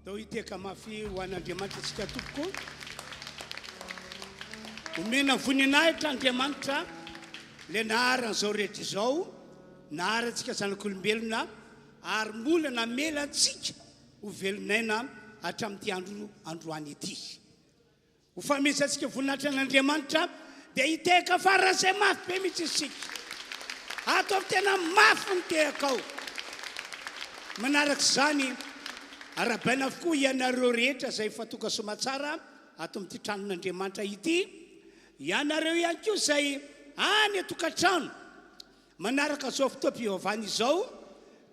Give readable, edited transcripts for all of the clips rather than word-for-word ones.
Dao iteka mafy ho an'Andriamanitra tsika tompoko. Omena voninahitra Andriamanitra le naharan'izao rehetra izao, naharantsika zanak'olombelona ary mbola namelantsika ho velonaina hatramin'ity androany ity. Ho famesantsika voninahitra an'Andriamanitra dia hiteka faran'izay mafy be mihitsy isika. Ataovy tena mafy ny tehaka ao. Manarak'izany arabaina avokoa ianareo rehetra izay efa tonga somatsara ato amin'ity tranon'Andriamanitra ity. Ianareo ihany koa izay any atokantrano manaraka izao fotoam-pivavahana izao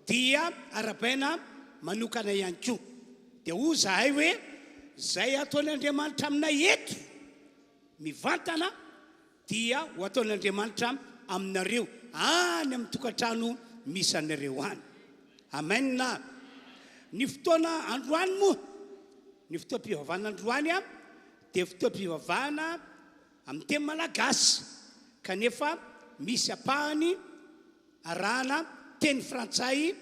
dia arabaina manokana ihany koa. Dia hoy zahay hoe izay ataon'Andriamanitra aminay eto mivantana dia ho ataon'Andriamanitra aminareo any amin'ny tokantrano misy anareo any. Amen na. Ny fotoana androany moa, ny fotoam-pivavahana androany dia fotoam-pivavahana amin'ny teny malagasy kanefa misy apahany arahana teny frantsay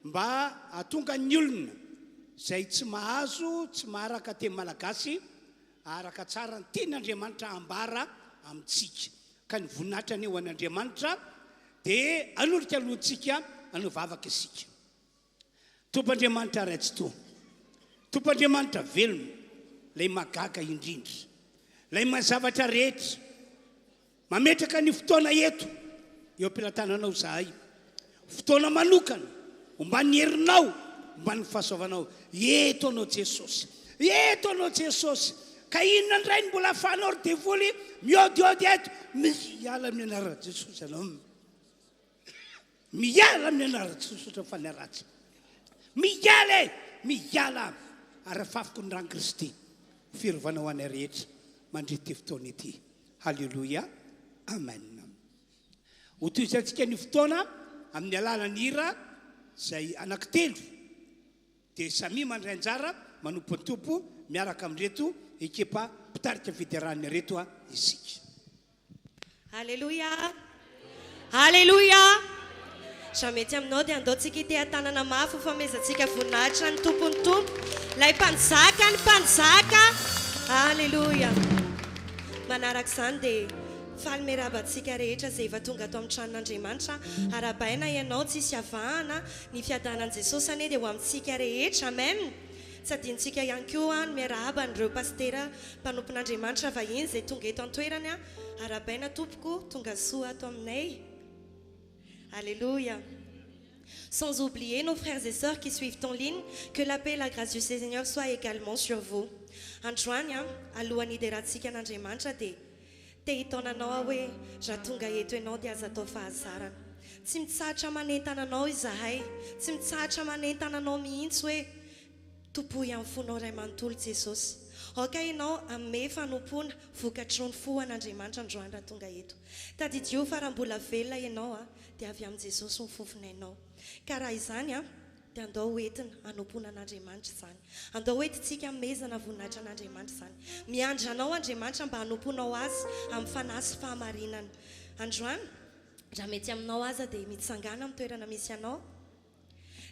mba hatonga ny olona izay tsy mahazo, tsy maharaka teny malagasy araka tsara ny tenin'Andriamanitra ambara amintsika. Ka ny voninahitra ny ho an'Andriamanitra dia alorika alohantsika hanovavaka isika. Tompandriamanitra raitsy to, tompandriamanitra velona, lay magaga indrindra, lay mazavatra rehetra, mametraka ny fotoana eto eo am-pilatananao zahay, fotoana manokana ombany herinao, ombany fahasoavanao. Eto anao Jesosy, eto anao Jesosy, ka inona ndray ny mbola ahafahanao ry devoly miodiody eto. Miala amin'ny anarana Jesosy anao, miala amin'ny anarana Jesosy ohatran'ny fanaratsy. Miala arafafiko ny rano Kristy firovana ho anay rehetra mandrity fotoana ity. Halleluia, amen. Ho toizantsika ny fotoana amin'ny alalany hira izay anankitelo dia samy mandray anjara manompontompo miaraka amin'reto ekipa mpitarika federalina reto isika. Halleluia, halleluia. Samety aminao dia andaontsika ity tanana mafy ho famezantsika voninahitra ny tompony tompo, lay mpanjaka ny mpanjaka. Halleluia. Manaraka izany dia faly miarabantsika rehetra izay efa tonga ato amin'ny tranon'Andriamanitra. Arabaina ianao tsisy avahana ny fiadanan'i Jesosy anie dia ho amintsika rehetra. Amen. Tsy adintsika ihany koa ny miarahaba an'ireo pastera mpanompon'Andriamanitra vahiny izay tonga eto an-toerany. Arabaina tompoko tonga soa ato aminay. Alléluia. Sans oublier nos frères et sœurs qui suivent en ligne, que la paix et la grâce du Seigneur soient également sur vous. Androany alohany ideratsika an'Andriamanitra dia te hitonanao hoe raha tonga eto ianao dia aza atao fahazarana. Tsy mitsahatra manentana anao izahay, tsy mitsahatra manentana anao mihitsy hoe topoy amin'ny fonao ray manontolo Jesosy. Aoka ianao ame fanompona vokatry ny fo an'Andriamanitra androany raha tonga eto. Tadidio fa raha mbola velona ianao dia avy amin'ny Jesosy ny fofonainao. Ka raha izany dia andao hoentina hanompona an'Andriamanitra izany. Andao hoentintsika mezana voninahitra an'Andriamanitra izany. Miandry anao Andriamanitra mba hanomponao azy amin'ny fanahy sy fahamarinana. Androany raha mety aminao aza dia mitsangana amin'ny toerana misy anao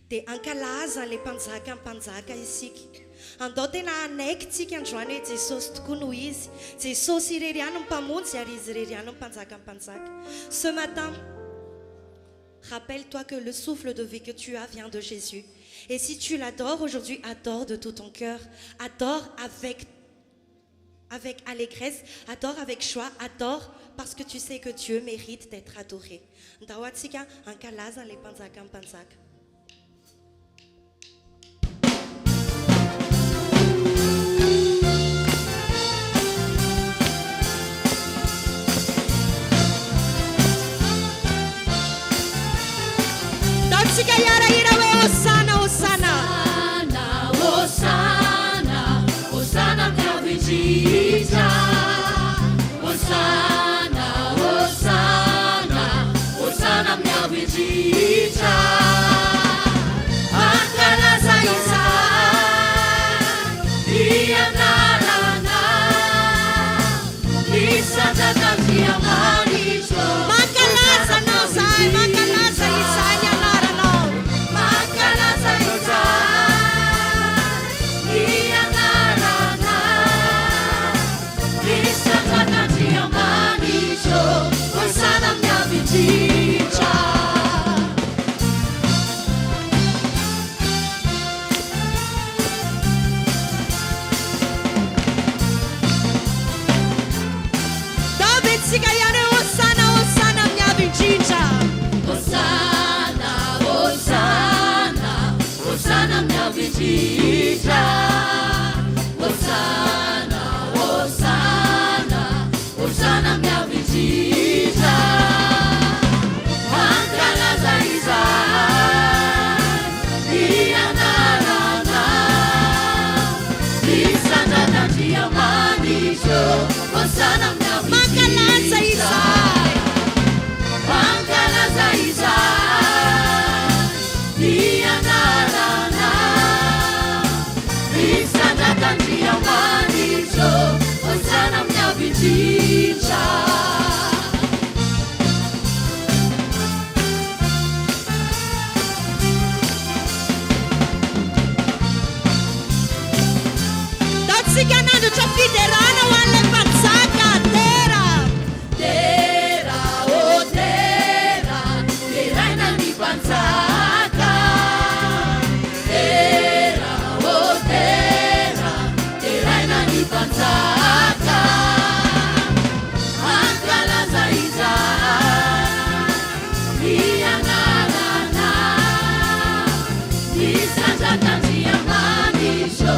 dia ankalaza le mpanjaka isika. Andao tena anaiky tsika androany hoe Jesosy tokoa noho izy. Jesosy irery ihany ny mpamonjy ary izy irery ihany ny mpanjaka. Ce matin, rappelle-toi que le souffle de vie que tu as vient de Jésus. Et si tu l'adores aujourd'hui, adore de tout ton cœur. Adore avec allégresse, adore avec joie, adore parce que tu sais que Dieu mérite d'être adoré. Ndawatsika ankalaza le mpanjaka. Sika yara ira we Osana, Osana. Osana, Osana kabijita. Osana, Osana, Osana kabijita. mnyavichitra Hosana, Hosana, Hosana mnyavichitra Mangalaza izay Ianarana Isandratandia manisho Hosana mnyavichitra Mangalaza izay Ianarana Isandratandia manisho Hosana mnyavichitra Sikanando tra fiderana ho an'ilay mpanjaka tera Tera, oh tera Teraina ny mpanjaka Tera, oh tera Teraina ny mpanjaka Ankalaza izay Ianarana Isandratandia manisho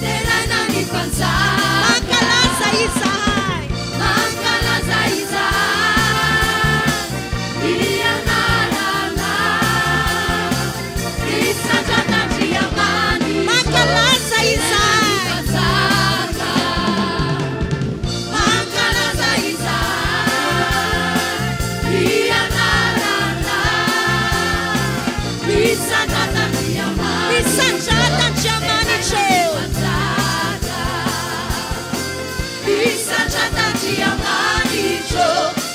Teraina ny mpanjaka Mangalaza izay Mangalaza izay Ianarana Isandratandia manisho Mangalaza izay mpanjaka Mangalaza izay Ianarana Isandratandia manisho Isandratandia manisho Isandratandia manisho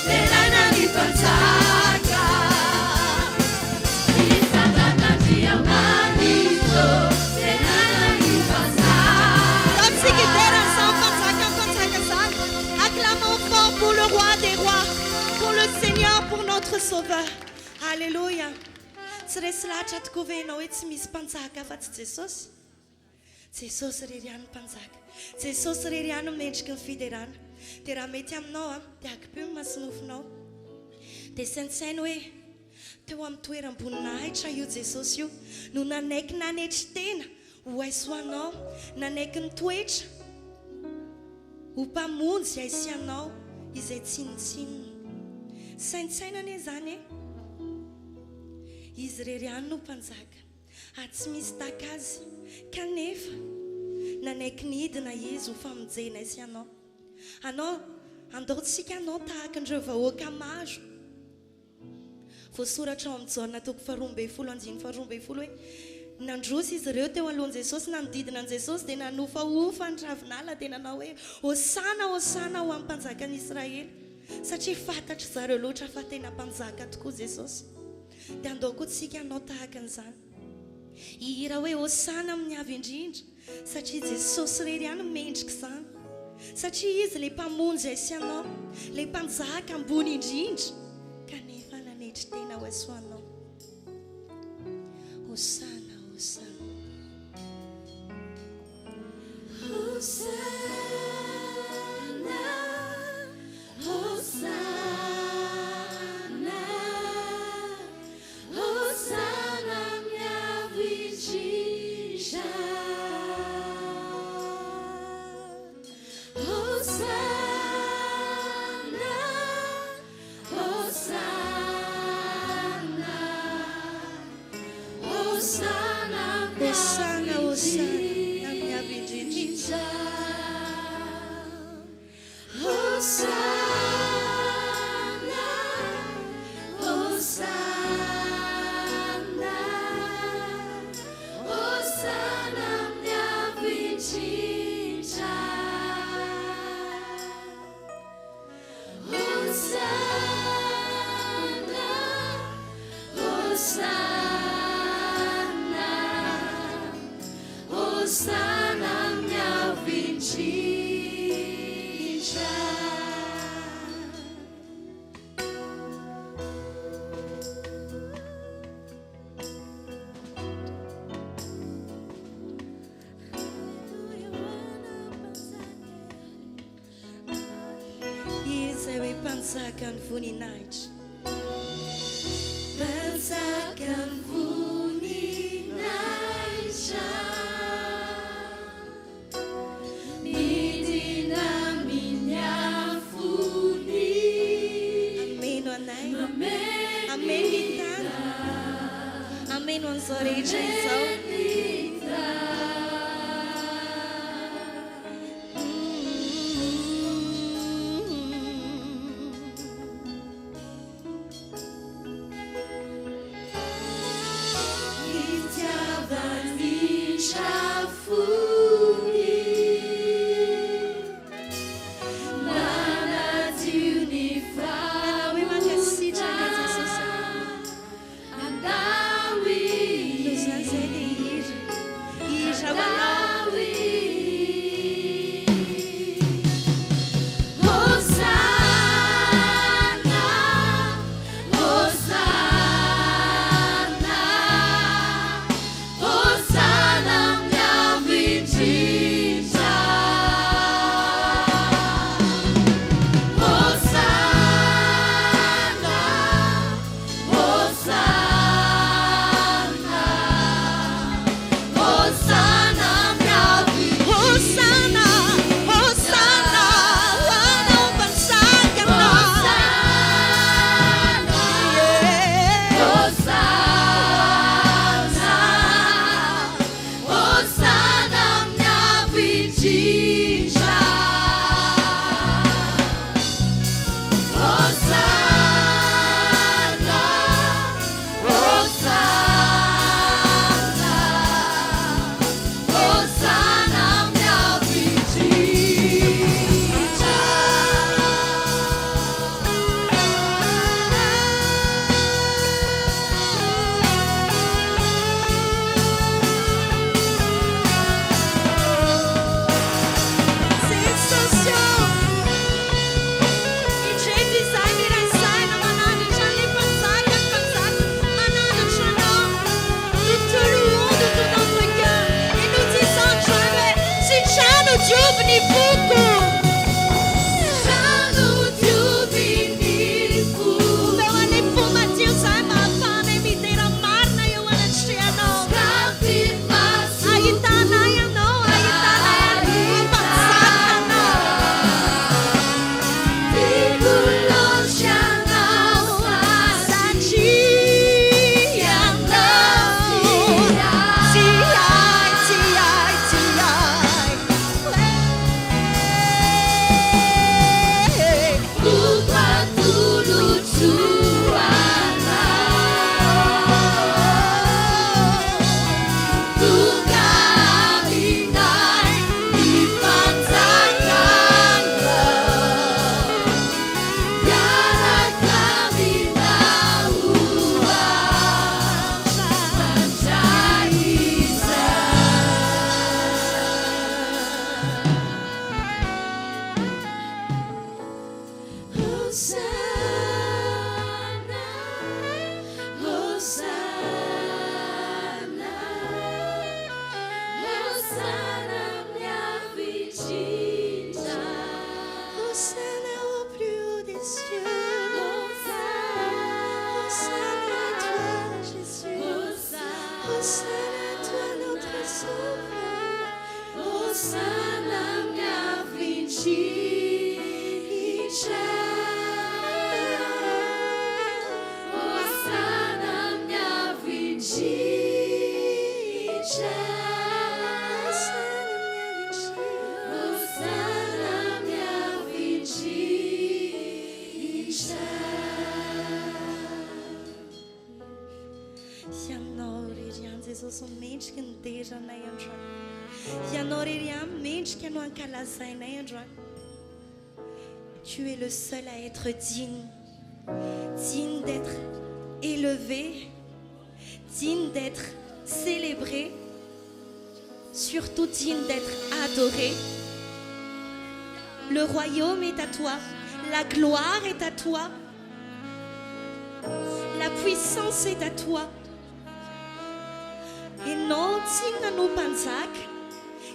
Teraina ny mpanjaka Isandratandia manisho Teraina ny mpanjaka Tantsikidera sans mpanjaka zany Acclamons fort pour le roi des rois Pour le Seigneur, pour notre sauveur Alléluia Tsy resy lahatra tokoa ve ianao hoe tsy misy mpanjaka fa tsy Jesosy Jesosy rery ihany mpanjaka Jesosy rery ihany mendriky ny fiderana dia raha mety aminao dia akipio ny masinofinao dia saintsainy hoe teo amin'ny toeram-boninahitra io Jesosy io no nanaiky nanetry tena ho aisoanao nanaiky ny toetra ho mpamonjy aisianao izay tsinitsininy saintsaina anie zany izy rery ihany no mpanjaka tsy misy takazy kanefa nanaiky ny hidina izy ho famonjena izy anao andaontsika anao tahaka andreo vahoaka maro voasoratra ao amin'ny Jaona toko 12:12 hoe nandroso izy ireo teo alohan'i Jesosy nanodidina an' Jesosy dia nanofaofa ny ravinala dia nanao hoe hosana hosana ho amin'ny mpanjakan'i Israely satria fantatry zareo loatra fa tena mpanjaka tokoa Jesosy dia andao koa tsika anao tahaka an'izany ihira hoe hosana amin'ny avy indrindra satria Jesosy rery ihany mendrika izany satria izy ilay mpamonjy aisianao ilay mpanjaka ambony indrindra kanefa nanetry tena ho aisoanao hosana hosana Hosana Hosana Hosana mnyavichitra Hosana Hosana Hosana hosana hosana mnyavichitra Hosana Hosana Hosana mnyavichitra Hosana Hosana Hosana mnyavichitra Pansakan voninahitra Pansakan voninahitra rehetra izao Tu es le seul à être digne, digne d'être élevé, digne d'être célébré, surtout digne d'être adoré. Le royaume est à toi, la gloire est à toi, la puissance est à toi. Ianao tsy nanompanjaka,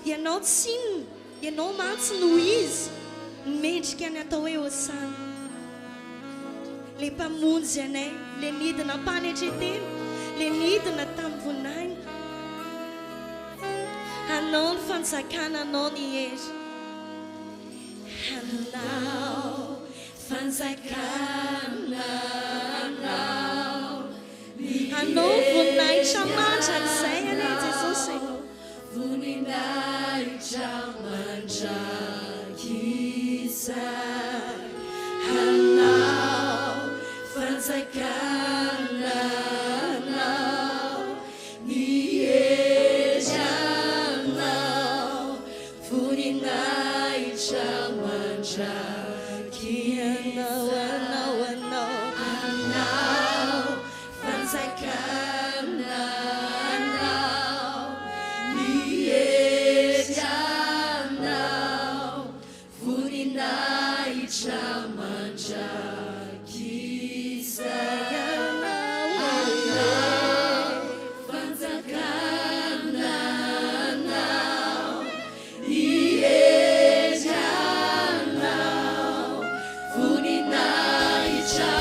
ianao tsy ianao mantsy no izy mendrika ny atao hoe hosana. Le mpamonjy anay, le nidina mpanetreteny, le nidina tamin'ny vonainy. Anao ny fanjakana, anao ny hery. Anao fanjakana, anao ny Hanao voninahitra mandrag'izay anie Jesosy. Voninahitra mandrakizay, hanao fanjakana anao, nihery anao. Voninahitra mandraky Anao, anao, anao. anao, fanjakana anao, nihery anao. Voninahitra mandrakizay, anao, fanjakana anao, nihery anao. Voninahitra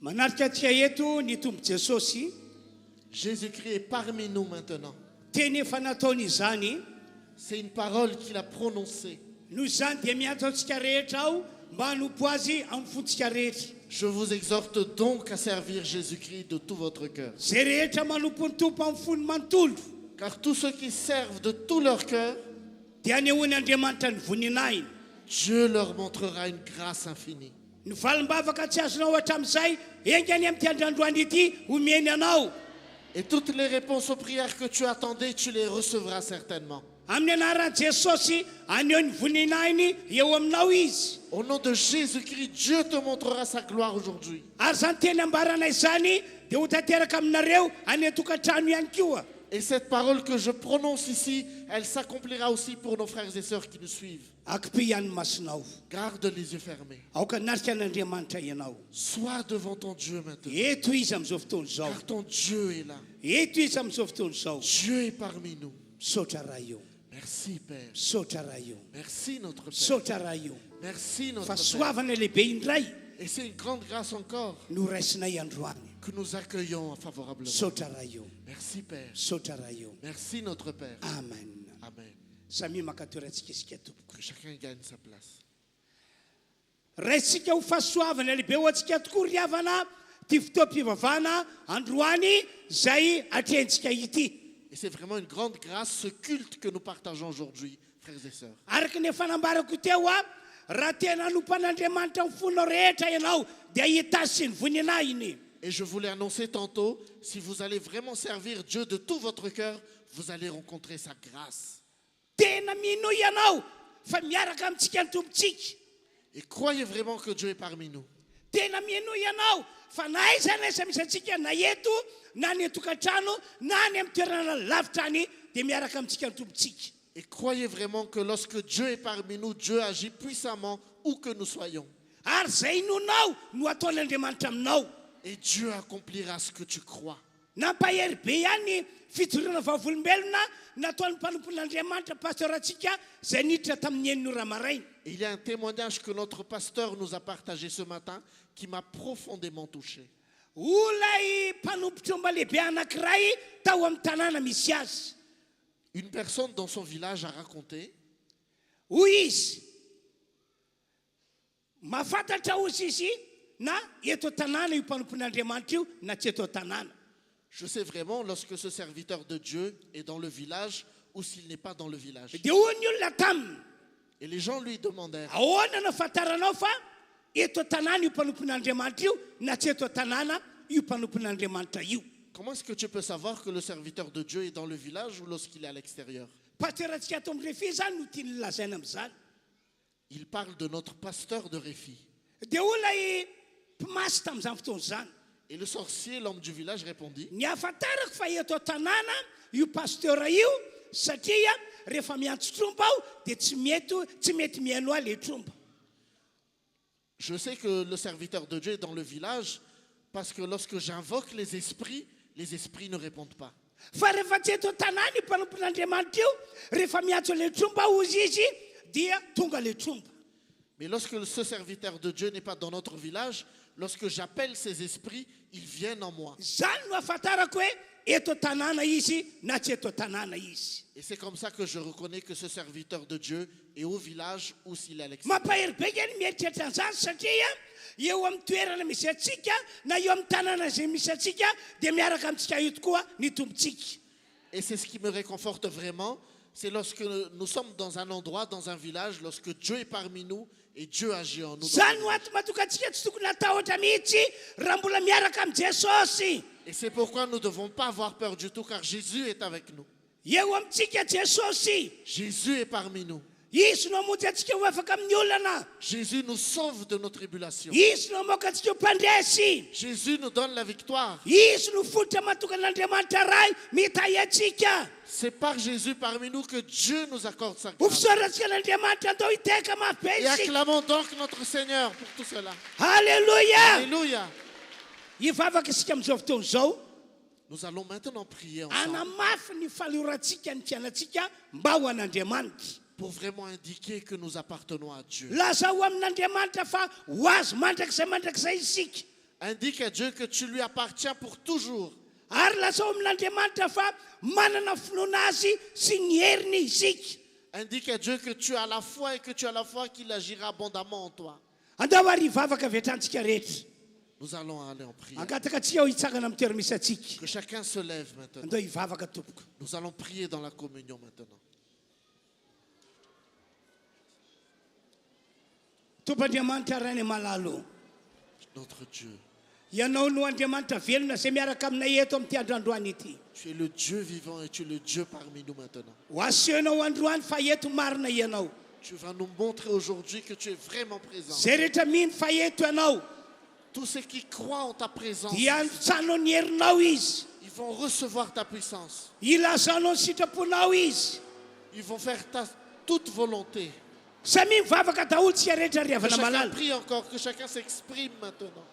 Manaraka atsika eto ny tombo Jesosy Jésus-Christ est parmi nous maintenant. teny efa nataony izany C'est une parole qu'il a prononcée. noho izany dia miantsika rehetra ao mba hanompo azy amin'ny fontsika rehetra. Je vous exhorte donc à servir Jésus-Christ de tout votre cœur. Zay rehetra manompo ny tompo amin'ny fony manontolo Car tous ceux qui servent de tout leur cœur, dia anehoany Andriamanitra ny voninahiny. Dieu leur montrera une grâce infinie. Ny valim-bavaka tsy azonao hatramin'izay engany amin'ity androandroany ity omeny anao. Et toutes les réponses aux prières que tu attendais, tu les recevras certainement. Amin'ny anaran'i Jesosy aneho ny voninahiny eo aminao izy. Au nom de Jésus-Christ, Dieu te montrera sa gloire aujourd'hui. Ary zany teny ambarana izany dia ho tanteraka aminareo any tokantrano ihany koa. Et cette parole que je prononce ici, elle s'accomplira aussi pour nos frères et sœurs qui nous suivent. Akipy ihany masonao. Garde les yeux fermés. Aoka narika an'Andriamanitra ianao. Sois devant ton Dieu maintenant. Eto izy amin'izao fotoana izao. Car ton Dieu est là. Eto izy amin'izao fotoana izao. Dieu est parmi nous. Misaotra raha io. Merci Père. Misaotra raha io. Merci notre Père. Misaotra raha io. Merci notre Fa Père. soavana lehibe indray Et c'est une grande grâce encore no raisinay androany. que nous accueillons favorablement. Misaotra raha io. Merci Père. Misaotra raha io. Merci notre Père. Amen. Amen. Samy makatorantsika isika tompoko. Que chacun gagne sa place. Raisitsika ho fahasoavana lehibe ho antsika tokoa ry havana ty fotoam-pivavahana androany zay atrentsika ity. Et c'est vraiment une grande grâce, ce culte que nous partageons aujourd'hui, frères et sœurs. Araka ny fanambarako teo a raha tena anompan'Andriamanitra amin'ny fonao rehetra ianao dia hita sy ny voninahiny. Et je vous l'ai annoncé tantôt, si vous allez vraiment servir Dieu de tout votre cœur, vous allez rencontrer sa grâce. Tena mino ianao fa miaraka amintsika ny tompontsika. Et croyez vraiment que Dieu est parmi nous. Tena mino ianao fa na aiza na aiza misy antsika na eto na ny tokantrano na ny amin'ny toerana lavitra any dia miaraka amintsika ny tompontsika. Et croyez vraiment que lorsque Dieu est parmi nous, Dieu agit puissamment où que nous soyons. Ary zay inonao no ataon'Andriamanitra aminao. Et Dieu accomplira ce que tu crois. Nampahery be ihany fitorana vavolombelona nataon'ny mpanompon'Andriamanitra pasteuratsika zay niditra tamin'ny eniny ora maraina. Et il y a un témoignage que notre pasteur nous a partagé ce matin qui m'a profondément touché. Olay mpanompotromba lehibe anankiray tao amin'ny tanàna misy azy. Une personne dans son village a raconté Hoy izy mahafantatra ozy izy na eto tanàna io mpanompon'Andriamanitra io na tsy eto tanàna. je sais vraiment lorsque ce serviteur de Dieu est dans le village ou s'il n'est pas dans le village. Dia hoy ny olona taminy Et les gens lui demandèrent, ahoana no fantaranao fa eto tanàna io mpanompon'Andriamanitra io na tsy eto tanàna io mpanompon'Andriamanitra io. comment est-ce que tu peux savoir que le serviteur de Dieu est dans le village ou lorsqu'il est à l'extérieur? Pasteuratsika ato amin'ny refi zany no tiany lazaina amin'izany. Il parle de notre pasteur de Réfi. Dia olay mpimasy tamin'izany fotoana izany. Et le sorcier, l'homme du village, répondit, Ny ahafantarako fa eto tanàna io pasteura io satria rehefa miantso tromba aho dia tsy mety mihaino ahy le tromba. je sais que le serviteur de Dieu est dans le village parce que lorsque j'invoque les esprits ne répondent pas. Fa rehefa tsy eto tanàna io mpanompon'Andriamanitra io rehefa miantso le tromba ozy izy dia tonga le tromba. Mais lorsque ce serviteur de Dieu n'est pas dans notre village, lorsque j'appelle ces esprits, ils viennent en moi. Zany no ahafantarako hoe eto tanàna izy na tsy eto tanàna izy. Et c'est comme ça que je reconnais que ce serviteur de Dieu est au village ou s'il est à l'extérieur. Mampahery be kely mieritreritra an'izany satria eo amin'ny toerana misy atsika na eo amin'ny tanàna zay misy atsika dia miaraka amintsika io tokoa ny tompontsika. Et c'est ce qui me réconforte vraiment, c'est lorsque nous sommes dans un endroit, dans un village, lorsque Dieu est parmi nous et Dieu agit en nous. Zany no antony mahatonga antsika tsy tokony hatahotra mihitsy raha mbola miaraka amin'ny Jesosy. Et c'est pourquoi nous ne devons pas avoir peur du tout, car Jésus est avec nous. Eo amintsika Jesosy. Jésus est parmi nous. Izy no hamonjy antsika ho afaka amin'ny olana. Jésus nous sauve de nos tribulations. Izy no hamoaka antsika ho mpandresy. Jésus nous donne la victoire. Izy no fototra mahatonga an'Andriamanitra ray mitahy antsika. C'est par Jésus parmi nous que Dieu nous accorde sa Ho grâce. fisoratsika n'Andriamanitra andao hiteka mafy Et be isika. acclamons donc notre Seigneur pour tout cela. Halleluja. Alléluia. Hivavaka isika amin'izao fotoana izao Nous allons maintenant prier ensemble anamafy ny falorantsika ny fiainantsika mba ho an'Andriamanitra. pour vraiment indiquer que nous appartenons à Dieu. Laza ho amin'Andriamanitra fa ho azy mandrakizay isika. Indique à Dieu que tu lui appartiens pour toujours. Ary lazao amin'Andriamanitra fa manana finoana azy sy ny heriny isika. Indique à Dieu que tu as la foi et que tu as la foi qu'il agira abondamment en toi. Andao ary hivavaka avy hatranintsika rehetra. Nous allons aller en prière. Angataka tsy ao hitsangana amin'ny toerana misy atsika. Que chacun se lève maintenant. Andao hivavaka tompoko. Nous allons prier dans la communion maintenant. Tompoandriamanitra rany malalo. Notre Dieu, Ianao no Andriamanitra velona izay miaraka aminay eto amin'ity androandroany ity. tu es le Dieu vivant et tu es le Dieu parmi nous maintenant. Ho asehonao androany fa eto marina ianao. Tu vas nous montrer aujourd'hui que tu es vraiment présent. Zay rehetra mino fa eto ianao Tous ceux qui croient en ta présence, dia antsanao ny herinao izy. ils vont recevoir ta puissance. Ilazanao ny sitraponao izy. Ils vont faire ta toute volonté. Samy mivavaka daholo tsy rehetra ry Que havana chacun malala. prie encore, que chacun s'exprime maintenant.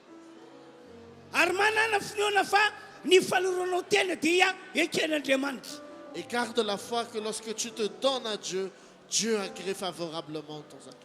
Ary manana finoana fa ny faloroanao tena dia eken'Andriamanitra. Et garde la foi que lorsque tu te donnes à Dieu, Dieu agrée favorablement ton acte.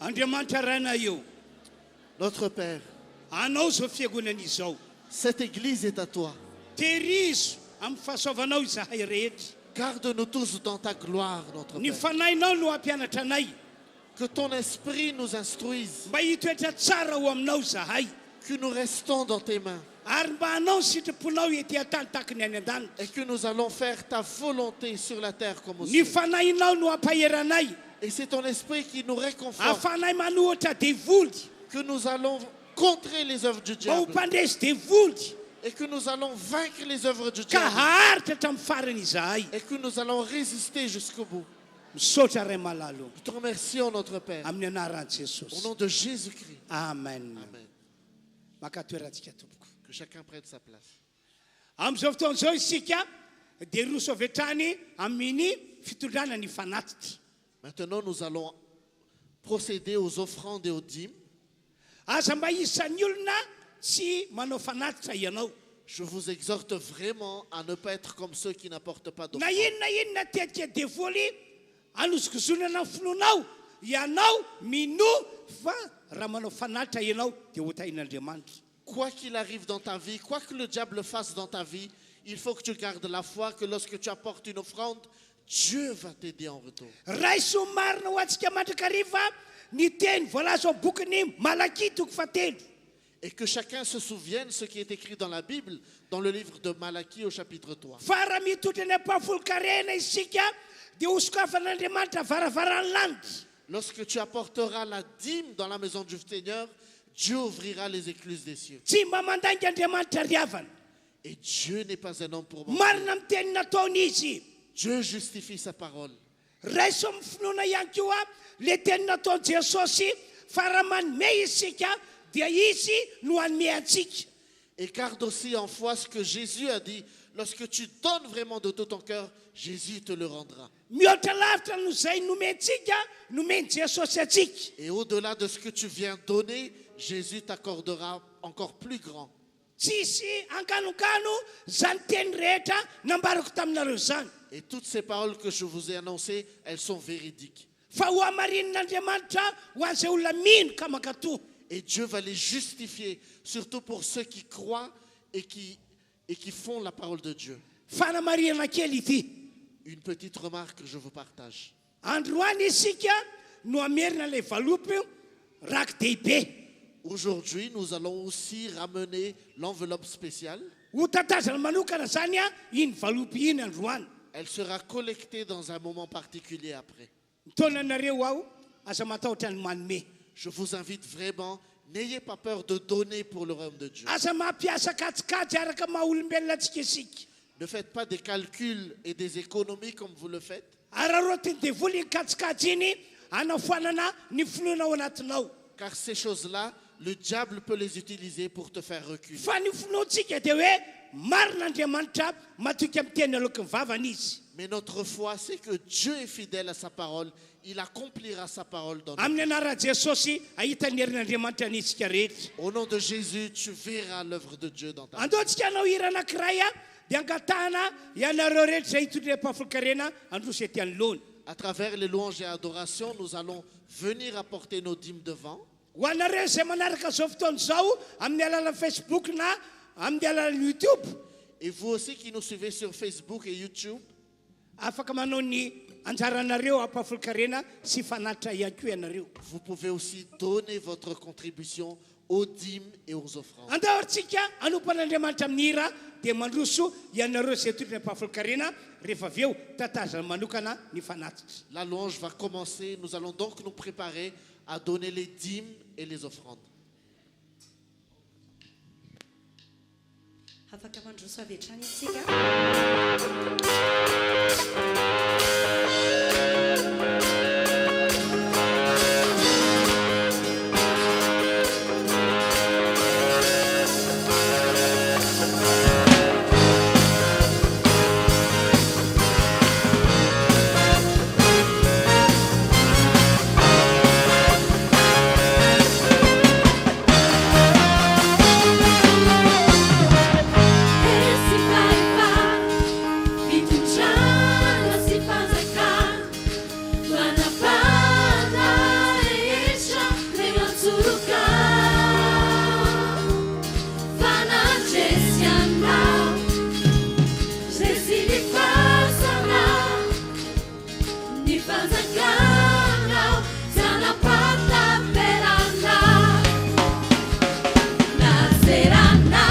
Andriamanitra raina io. Notre Père, Anao zao fiangonana izao. cette église est à toi. Terizo amin'ny fahasoavanao izahay rehetra. Garde-nous tous dans ta gloire, notre Ny Père. fanahinao no hampianatra anay. Que ton esprit nous instruise, Mba hitoetra tsara ho aminao izahay. que nous restons dans tes mains Ary mba hanao ny sitraponao ety an-tany tahaka ny any an-danitra. et que nous allons faire ta volonté sur la terre comme au Ny ciel. fanahinao no hampaheranay. Et c'est ton esprit qui nous réconforte, Ahafahanay manohatra devoly. que nous allons contrer les œuvres du Mba ho diable mpandresy devoly. et que nous allons vaincre les œuvres du Ka diable haharitra hatramin'ny farany izahay. et que nous allons résister jusqu'au bout. Misaotra ray malalo. Nous te remercions, notre Père, Amin'ny anaran'i au Jesosy. nom de Jésus-Christ. Amen. Amen. Maka toerantsika tompoko. Que chacun prenne sa place. Amin'izao fotoan'izao isika dia roso avy hatrany amin'ny fitondrana ny fanatitra. Maintenant, nous allons procéder aux offrandes et aux dîmes. Aza mba isan'ny olona tsy manao fanatitra ianao. Je vous exhorte vraiment à ne pas être comme ceux qui n'apportent pas Na d'offrande. inona tetika devoly anozokizonana ny finoanao. Ianao mino fa raha manao fanatitra ianao dia ho tahin'Andriamanitra. Quoi qu'il arrive dans ta vie, quoi que le diable fasse dans ta vie, il faut que tu gardes la foi que lorsque tu apportes une offrande, Dieu va t'aider en retour. Raiso marina ho antsika mandrakariva ny teny voalaza ao bokyny Malaki toko fahatelo. Et que chacun se souvienne ce qui est écrit dans la Bible, dans le livre de Malachie au chapitre 3. Fa raha mitotry ny ampahafolo-karena isika dia hosokafan'Andriamanitra varavaran'ny lanitra. Lorsque tu apporteras la dîme dans la maison du Seigneur, Dieu ouvrira les écluses des cieux. Tsy mba mandangy Andriamanitra riavana. Et Dieu n'est pas un homme pour mentir. Marina amin'ny teny nataony izy. Dieu justifie sa parole. Raiso amin'ny finoana ihany koa le teny nataony Jesosy fa raha manome isika dia izy no hanome antsika. Et garde aussi en foi ce que Jésus a dit. Lorsque tu donnes vraiment de tout ton cœur, Jésus te le rendra. Mihoatra lavitra no izay nomentsika nomeny Jesosy atsika. Et au-delà de ce que tu viens donner, Jésus t'accordera encore plus grand. tsisy anganongano zany teny rehetra nambarako taminareo zany. Et toutes ces paroles que je vous ai annoncées, elles sont véridiques. Fa ho amarin'Andriamanitra ho an'izay olona mino ka mankatoa. Et Dieu va les justifier, surtout pour ceux qui croient et qui font la parole de Dieu. Fanamarihana kely ity. Une petite remarque que je vous partage. Androany isika no amerina ilay valopy rakidehibe. Aujourd'hui, nous allons aussi ramener l'enveloppe spéciale. Ho tatazana manokana zany a iny valopy iny androany. Elle sera collectée dans un moment particulier après. Taonanareo aho aza matahotra ny manome. Je vous invite vraiment, n'ayez pas peur de donner pour le royaume de Dieu. Aza mampiasa katsikajy araka maha-olombelona antsika isika. Ne faites pas des calculs et des économies comme vous le faites. Ararotiny devoly iny katsikajy iny anafoanana ny finoana ao anatinao. Car ces choses-là, le diable peut les utiliser pour te faire reculer. Fa ny finoantsika dia hoe marin'Andriamanitra matoky amin'ny teny aloky ny vavany izy. Mais notre foi, c'est que Dieu est fidèle à sa parole. Il accomplira sa parole dans notre Amin'ny vie. anarana Jesosy ahita ny herin'Andriamanitra ny isika rehetra. Au nom de Jésus, tu verras l'œuvre de Dieu dans ta vie. Andaontsika anao hira anankiray a dia angatahana ianareo rehetra izay hitondra mpahafolon-karena androso ety anoloana. À travers les louanges et adorations, nous allons venir apporter nos dîmes devant. Ho anareo izay manaraka zao fotoana izao amin'ny alalan'ny Facebook na amin'ny alalan'ny YouTube, Et vous aussi qui nous suivez sur Facebook et YouTube, afaka manao ny anjaranareo ampahafolon-karena sy fanatitra ihany koa ianareo. vous pouvez aussi donner votre contribution aux dîmes et aux offrandes. Andahorantsika anompan'Andriamanitra amin'ny hira dia mandroso ianareo izay hitondra mpahafolon-karena rehefa avy eo tatazana manokana ny fanatitra. La louange va commencer. Nous allons donc nous préparer à donner les dîmes et les offrandes. Afaka mandroso avy hatrany isika. Esse vai, vitunjana si fanzaka, manapana esha lengan suruka, fanajesiana, jesi di fasana, di fanzakana, sana pata perana, nazerana.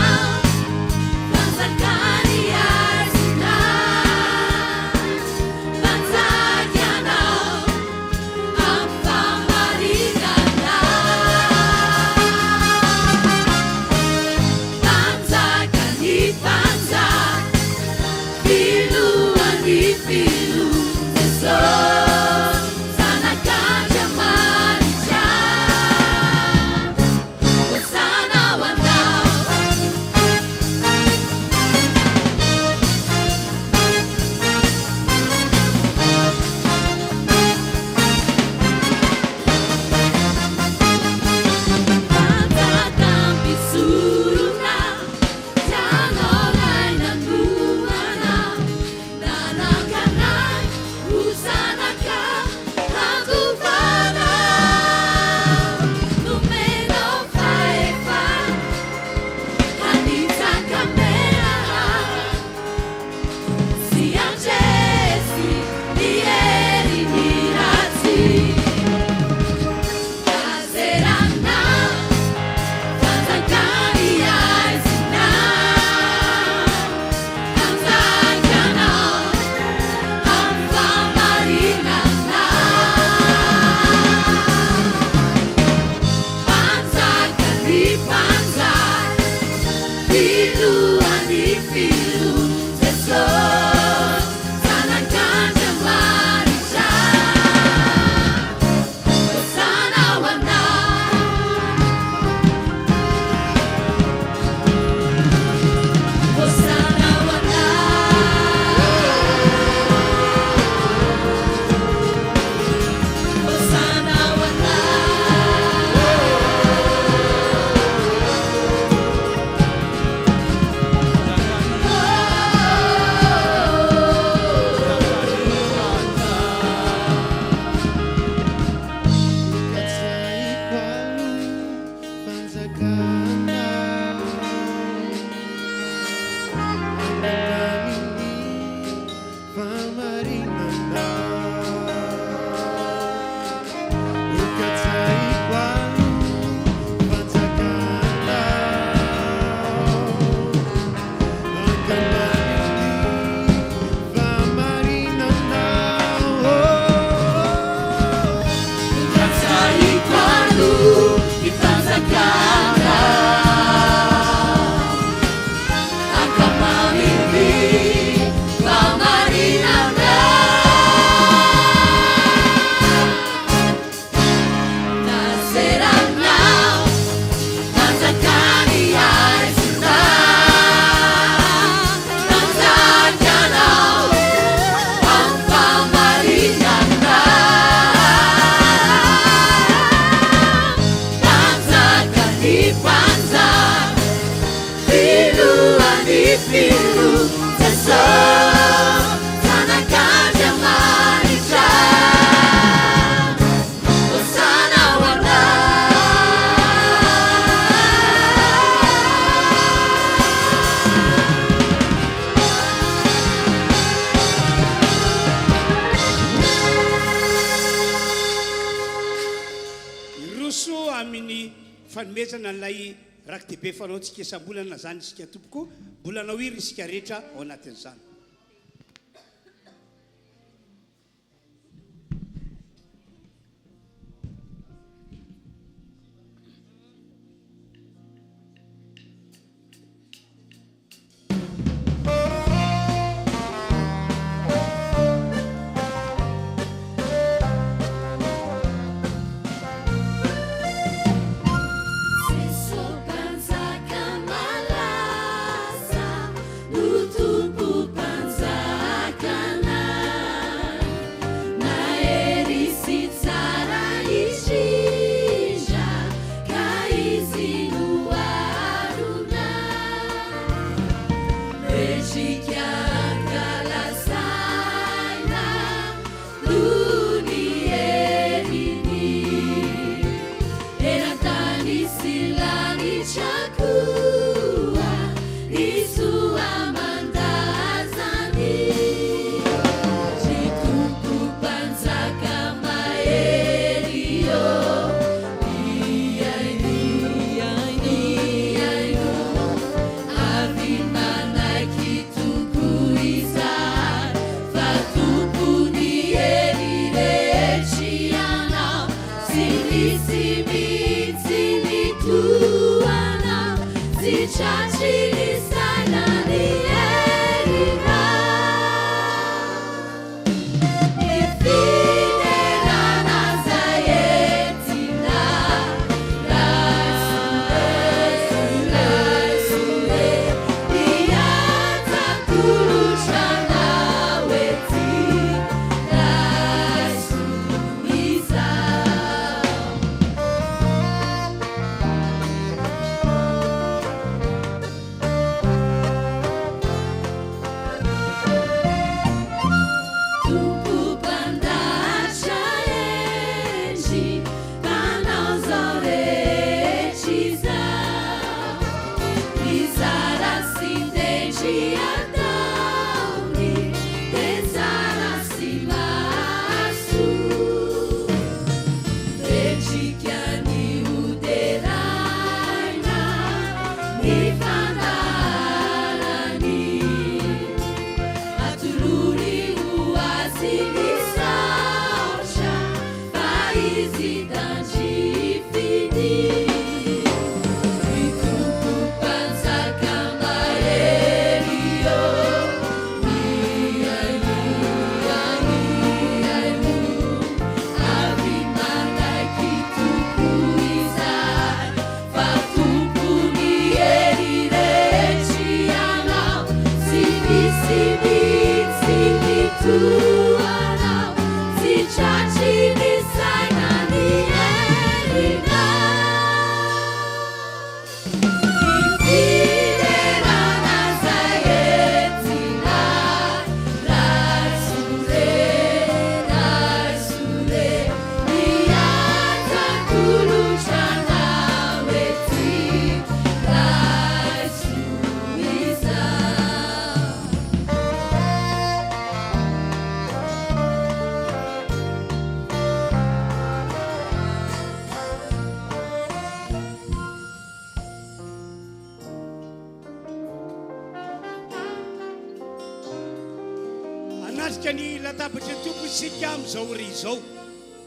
fanomezana n'ilay rakidehibe fanaontsika isam-bolana zany isika tompoko mbola nahoiry isika rehetra ao anatin'izany.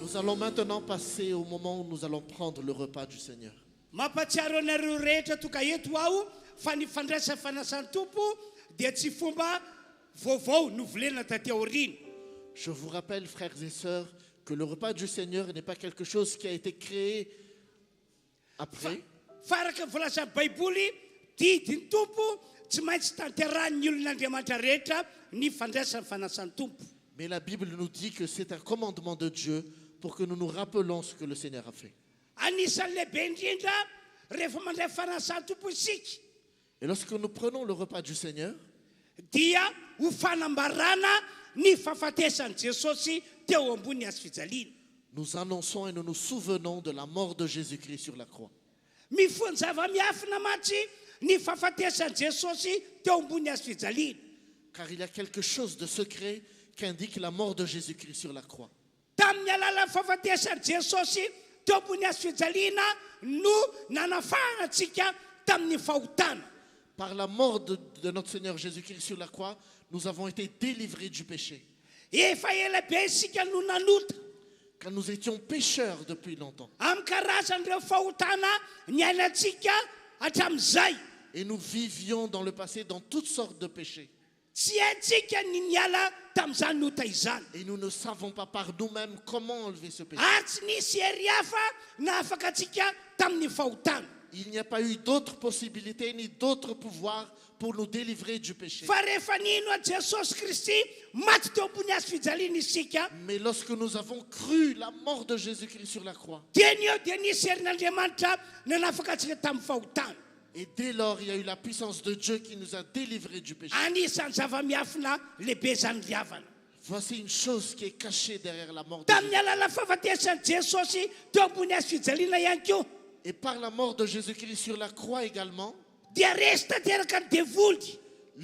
Nous allons maintenant passer au moment où nous allons prendre le repas du Seigneur. Mampatsiaro anareo rehetra toka eto ao fa ny fandraisa fanasan'ny tompo dia tsy fomba vaovao novolena taty aoriana. Je vous rappelle, frères et sœurs, que le repas du Seigneur n'est pas quelque chose qui a été créé après. Faraka volasany baiboly didiny tompo tsy maintsy tanterahany olon'Andriamanitra rehetra ny fandraisany fanasan'ny tompo. Mais la Bible nous dit que c'est un commandement de Dieu pour que nous nous rappelons ce que le Seigneur a fait. Anisan'ny lehibe indrindra rehefa mandray fanasan'ny tompo isika. Et lorsque nous prenons le repas du Seigneur, dia ho fanambarana ny fahafatesany Jesosy teo ambony hazo fijaliana. nous annonçons et nous nous souvenons de la mort de Jésus-Christ sur la croix. Mifony zava-miafina mantsy ny fahafatesany Jesosy teo ambony hazo fijaliana. Car il y a quelque chose de secret qui indique la mort de Jésus-Christ sur la croix. Tamin'ny alalan'ny fahafatesany Jesosy teo ambony hazo fijaliana no nanafahantsika tamin'ny fahotana. Par la mort de notre Seigneur Jésus-Christ sur la croix, nous avons été délivrés du péché. Efa ela be isika no nanota Car nous étions pécheurs depuis longtemps. amin'ny karazan'ireo fahotana niainantsika hatramin'izay. Et nous vivions dans le passé dans toutes sortes de péchés. Tsy haintsika ny niala tamin'izany nota izany. Et nous ne savons pas par nous-mêmes comment enlever ce péché. Ary tsy nisy hery hafa na afaka antsika tamin'ny fahotana. Il n'y a pas eu d'autres possibilités ni d'autres pouvoirs pour nous délivrer du péché. Fa rehefa nino a Jesosy Kristy maty teo ambony hazo fijaliana isika, Mais lorsque nous avons cru la mort de Jésus-Christ sur la croix, dia ny eo dia nisy herin'Andriamanitra nanafaka antsika tamin'ny fahotana. et dès lors, il y a eu la puissance de Dieu qui nous a délivrés du péché. Anisan'ny zava-miafina lehibe zany liavana. Voici une chose qui est cachée derrière la mort de Tamin'ny Jésus. alala fahafatesan'i Jesosy teo ambony hazo fijaliana ihany koa, Et par la mort de Jésus-Christ sur la croix également, dia resy tanteraka ny devoly.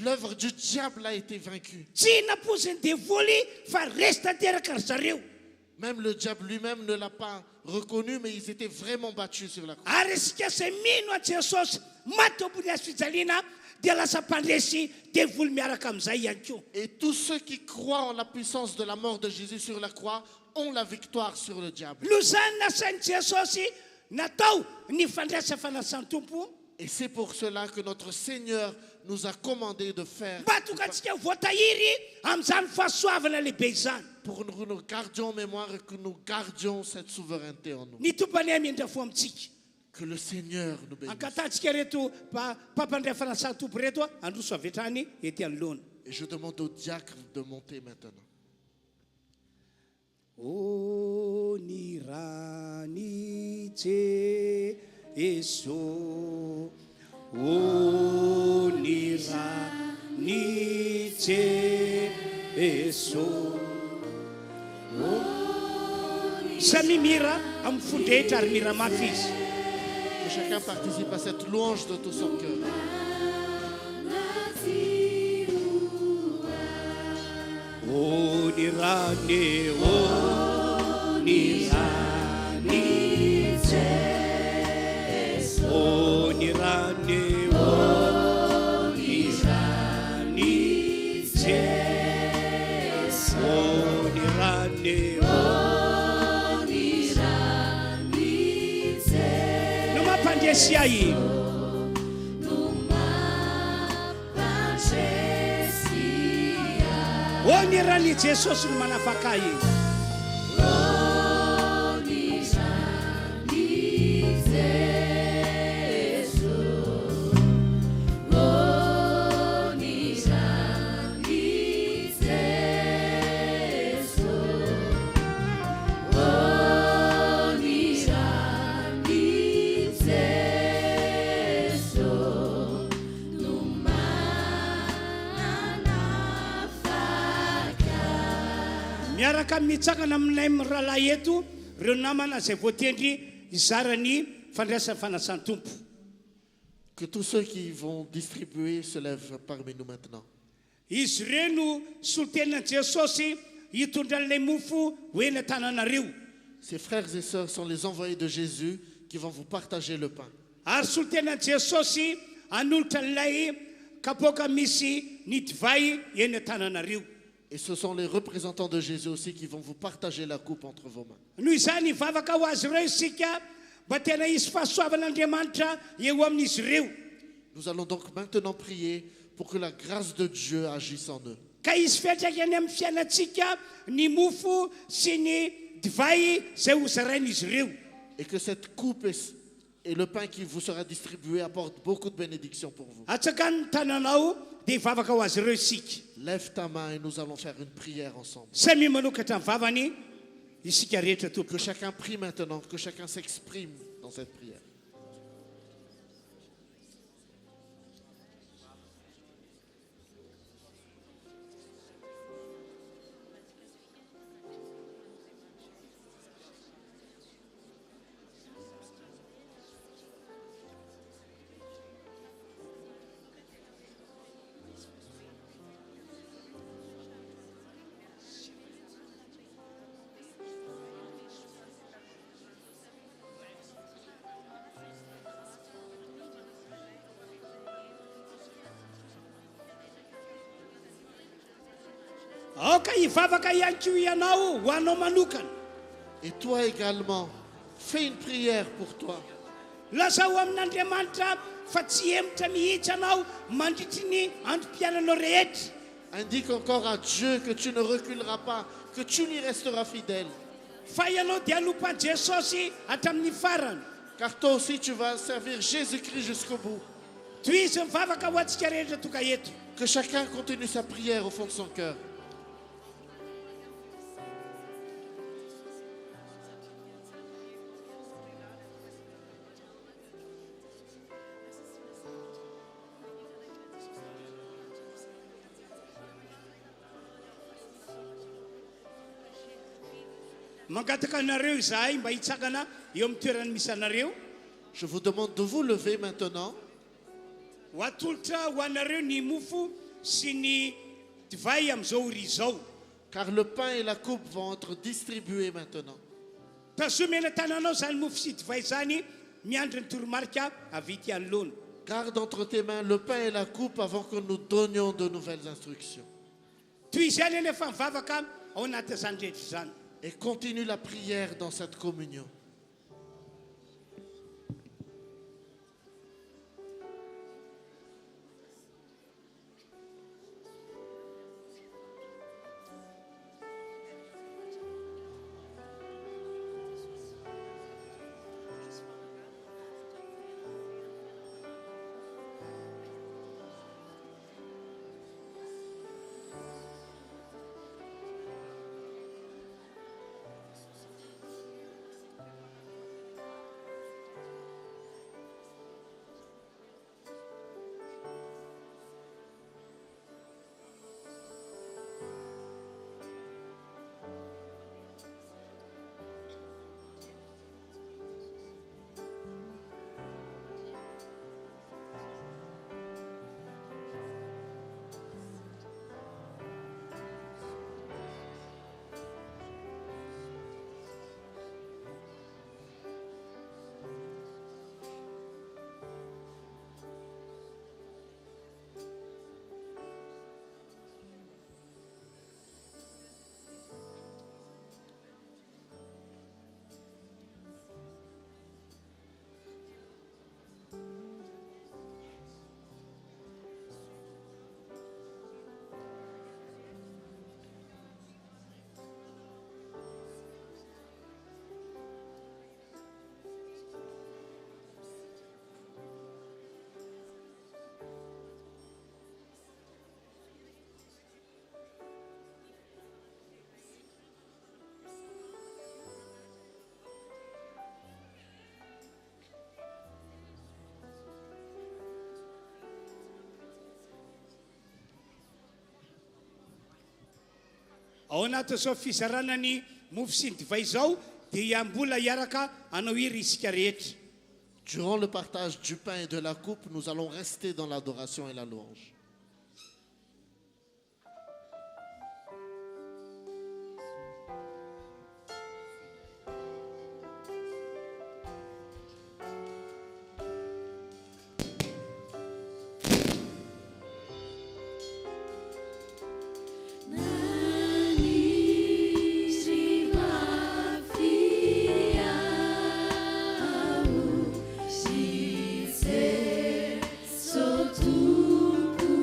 l'œuvre du diable a été vaincue. Tsy napozin'ny devoly fa resy tanteraka ry zareo. Même le diable lui-même ne l'a pas reconnu, mais ils étaient vraiment battus sur la croix. Ary isika izay mino a Jesosy maty teo ambony hazo fijaliana dia lasa mpandresy devoly miaraka amin'izay ihany koa. Et tous ceux qui croient en la puissance de la mort de Jésus sur la croix ont la victoire sur le diable. No zany nasain'i Jesosy natao ny fandraisa fanasan'ny tompo Et c'est pour cela que notre Seigneur nous a commandé de faire, mba tonga antsika voatahiry amin'izany fahasoavana lehibe izany. pour que nous gardions en mémoire et que nous gardions cette souveraineté en nous. Ny tompany amindra fo amintsika. Que le Seigneur nous bénisse. Ankatantsika reto mpampandray fanasan'ny tompo reto androso avetrany ety anoloana. Et je demande au diacre de monter maintenant. O ny rany Jesu, o ny rany Jesu. Samy mira amin'ny fondrehetra ary mira mafy izy. Que chacun participe à cette louange de tout son cœur. O ny rany, o ny rany Jesu, o ny rany, o ny rany Jesu, o ny rany, o ny rany Jesu. No mampandresy ahy. O ny rany Jesosy no manafaka ahy. Miaraka mitsangana aminay rahalahy eto reo namana izay voatendry izarany fandraisana fanasan'ny tompo. Que tous ceux qui vont distribuer se lèvent parmi nous maintenant. Izy ireo no solotenan'i Jesosy hitondra an'ilay mofo hoeny tananareo. Ces frères et sœurs sont les envoyés de Jésus qui vont vous partager le pain. Ary solotenan'i Jesosy hanolotra an'ilay kapoaka misy ny divay eny tananareo. Et ce sont les représentants de Jésus aussi qui vont vous partager la coupe entre vos mains. Noho izany hivavaka ho azy ireo isika mba tena hisy fahasoavan'Andriamanitra eo amin'izy ireo. Nous allons donc maintenant prier pour que la grâce de Dieu agisse en eux. Ka izy fiantraikany amin'ny fiainantsika ny mofo sy ny divay izay ho zarain'izy ireo. Et que cette coupe et le pain qui vous sera distribué apportent beaucoup de bénédictions pour vous. Atsakany ny tananao dia hivavaka ho azy ireo isika. Lève ta main et nous allons faire une prière ensemble. Samy manokatra ny vavany isika rehetra tompo. Que chacun prie maintenant, que chacun s'exprime dans cette prière. aoka hivavaka ihany koa ianao ho anao manokana. Et toi également, fais une prière pour toi. Lazao amin'Andriamanitra fa tsy emotra mihitsy anao mandritry ny androm-piainanao rehetra. Indique encore à Dieu que tu ne reculeras pas, que tu lui resteras fidèle. Fa ianao dia alopan'i Jesosy hatramin'ny farany. Car toi aussi tu vas servir Jésus-Christ jusqu'au bout. Toy izy mivavaka ho antsika rehetra toka eto. Que chacun continue sa prière au fond de son cœur. Mangataka anareo izahay mba hitsangana eo amin'ny toerana misy anareo. Je vous demande de vous lever maintenant. Ho atolotra ho anareo ny mofo sy ny divay amin'izao ori izao. Car le pain et la coupe vont être distribués maintenant. Tazomena tananao zany mofo sy divay zany miandry ny toromarika avy ity anoloana. Garde entre tes mains le pain et la coupe avant que nous donnions de nouvelles instructions. Toy izany eny efa mivavaka ao anatin'izany rehetra zany. Et continue la prière dans cette communion. Ao anatin'izao fizarana ny mofo sy ny divay izao dia mbola hiaraka anao iry isika rehetra. Durant le partage du pain et de la coupe, nous allons rester dans l'adoration et la louange. Sou tu.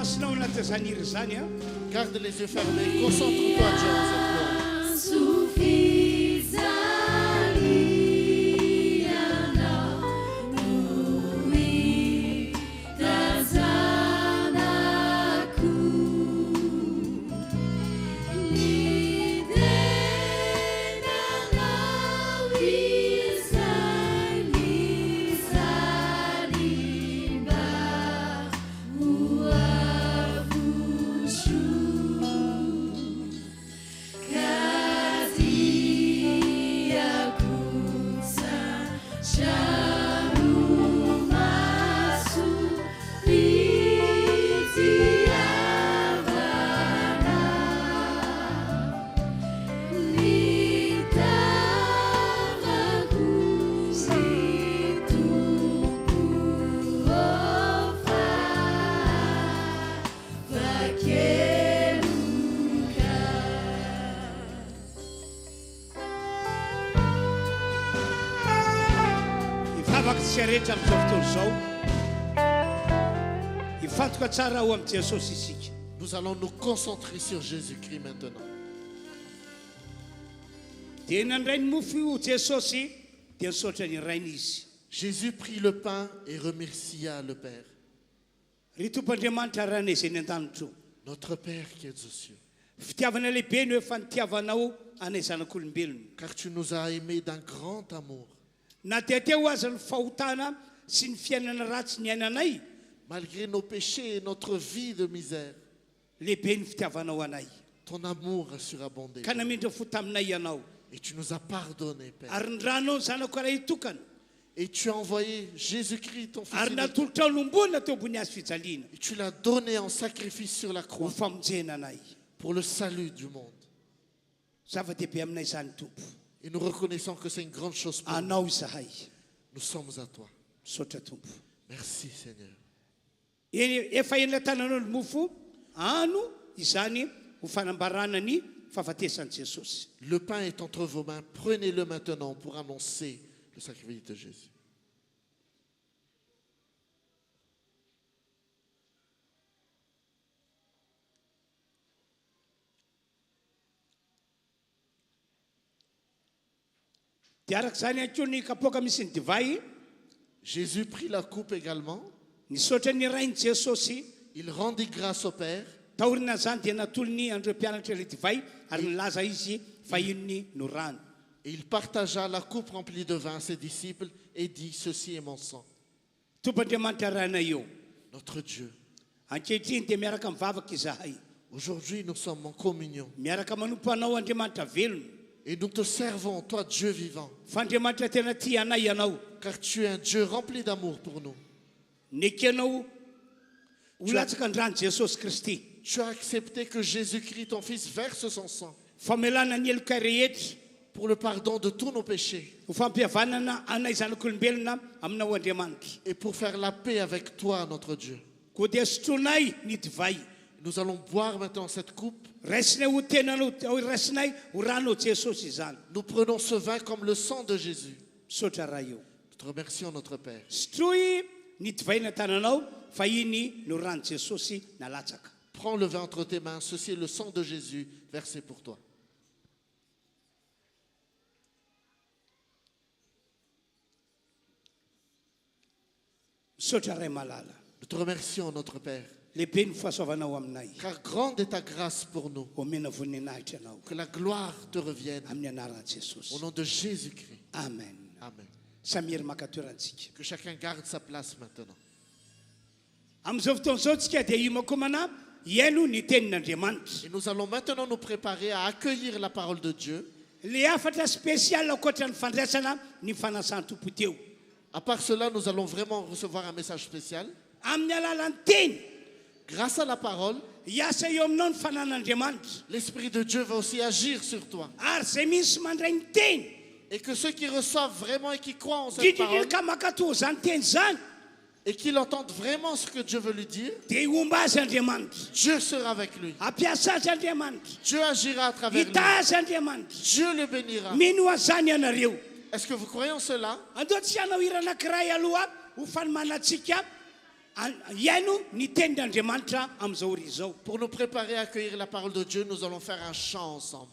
masinao anaty zany iry zany a. Garde les yeux fermés. Concentre-toi, Dieu, dans cette louange. Afaka tsy rehetra amin'izao fotoana izao. Hifantoka tsara ao amin'ny Jesosy isika. Nous allons nous concentrer sur Jésus-Christ maintenant. Dia nandray ny mofo io Jesosy dia nisaotra ny rainy izy. Jésus prit le pain et remercia le Père. Ry Tompoandriamanitra ranay izay ny an-danitra io. Notre Père qui es aux cieux. Fitiavana lehibe no efa nitiavanao anay zanak'olombelona. Car tu nous as aimés d'un grand amour. Na dia teo aza ny fahotana sy ny fiainana ratsy ny ainanay. Malgré nos péchés et notre vie de misère, Lehibe ny fitiavanao anay. ton amour a surabondé. Ka namindra fo taminay ianao. Et tu nous as pardonné, Père. Ary nydranao ny zanako raha hitokana. Et tu as envoyé Jésus-Christ, ton Fils Ary unique. natolotra lombona teo ambony hazo fijaliana. Et tu l'as donné en sacrifice sur la Ho croix famonjena anay. pour le salut du monde. Zava-dehibe aminay zany Tompo. Et nous reconnaissons que c'est une grande chose pour nous. Anao izahay. Nous sommes à toi. Misaotra Tompo. Merci, Seigneur. Efa ela tananao ny mofo ano izany ho fanambarana ny fahafatesan'i Jesosy. Le pain est entre vos mains. Prenez-le maintenant pour annoncer le sacrifice de Jésus. Dia araka izany anko ny kapoaka misy ny divay. Jésus prit la coupe également. Nisaotra ny rainy Jesosy. Il rendit grâce au Père. Taorina zany dia natolony andreo mpianatra ilay divay ary nilaza izy fa inony no rano. Et il partagea la coupe remplie de vin à ses disciples et dit, ceci est mon sang, Tompoandriamanitra ranay io. notre Dieu. Ankehitriny dia miaraka mivavaka izahay. Aujourd'hui, nous sommes en communion Miaraka manompo anao Andriamanitra velona. et nous te servons, toi Dieu vivant, Fa Andriamanitra tena tia anay ianao. car tu es un Dieu rempli d'amour pour nous. Nekianao ho latsaka ny rano Jesosy Kristy. Tu as accepté que Jésus-Christ, ton Fils, verse son sang Famelana ny eloka rehetra. pour le pardon de tous nos péchés Ho fampihavanana anay zanak'olombelona aminao Andriamanitra. et pour faire la paix avec toi, notre Dieu. Koa dia sotronay ny divay. Nous allons boire maintenant cette coupe. Raisinay ho tenanao, raisinay ho ranao Jesosy izany. Nous prenons ce vin comme le sang de Jésus. Misaotra raha io. Nous te remercions, notre Père. Sotroy ny divay na tananao fa iny no rano Jesosy nalatsaka. Prends le vin entre tes mains. Ceci est le sang de Jésus versé pour toi. Misaotra ray malala. Nous te remercions, notre Père, Lehibe ny fahasoavanao aminay. car grande est ta grâce pour nous. Omena voninahitra anao Que la gloire te revienne amin'ny anaran'i Jesosy. au nom de Jésus-Christ. Amen. Amen. Samir makatorantsika. Que chacun garde sa place maintenant. Amin'izao fotoana izao tsika dia imakomana hiaino ny tenin'Andriamanitra. Et nous allons maintenant nous préparer à accueillir la parole de Dieu. Le afatra spécial ankoatra ny fandraisana ny fanasan'ny tompo teo. À part cela, nous allons vraiment recevoir un message spécial. Amin'ny alalan'ny teny, Grâce à la parole, hiasa eo aminao ny fanan'Andriamanitra. l'Esprit de Dieu va aussi agir sur toi. Ary izay misy mandray ny teny, Et que ceux qui reçoivent vraiment et qui croient en cette parole dridridrika makatòa zany teny zany, et qui entendent vraiment ce que Dieu veut lui dire, dia homba azy Andriamanitra. Dieu sera avec lui. Ampiasa azy Andriamanitra. Dieu agira à travers lui. Hita azy Andriamanitra. Dieu le bénira. Mino azany ianareo. Est-ce que vous croyez en cela? Andao tsy hanao hira anankiray aloha ho fanomanatsika iaino ny tenin'Andriamanitra amin'izao ry izao. Pour nous préparer à accueillir la parole de Dieu, nous allons faire un chant ensemble.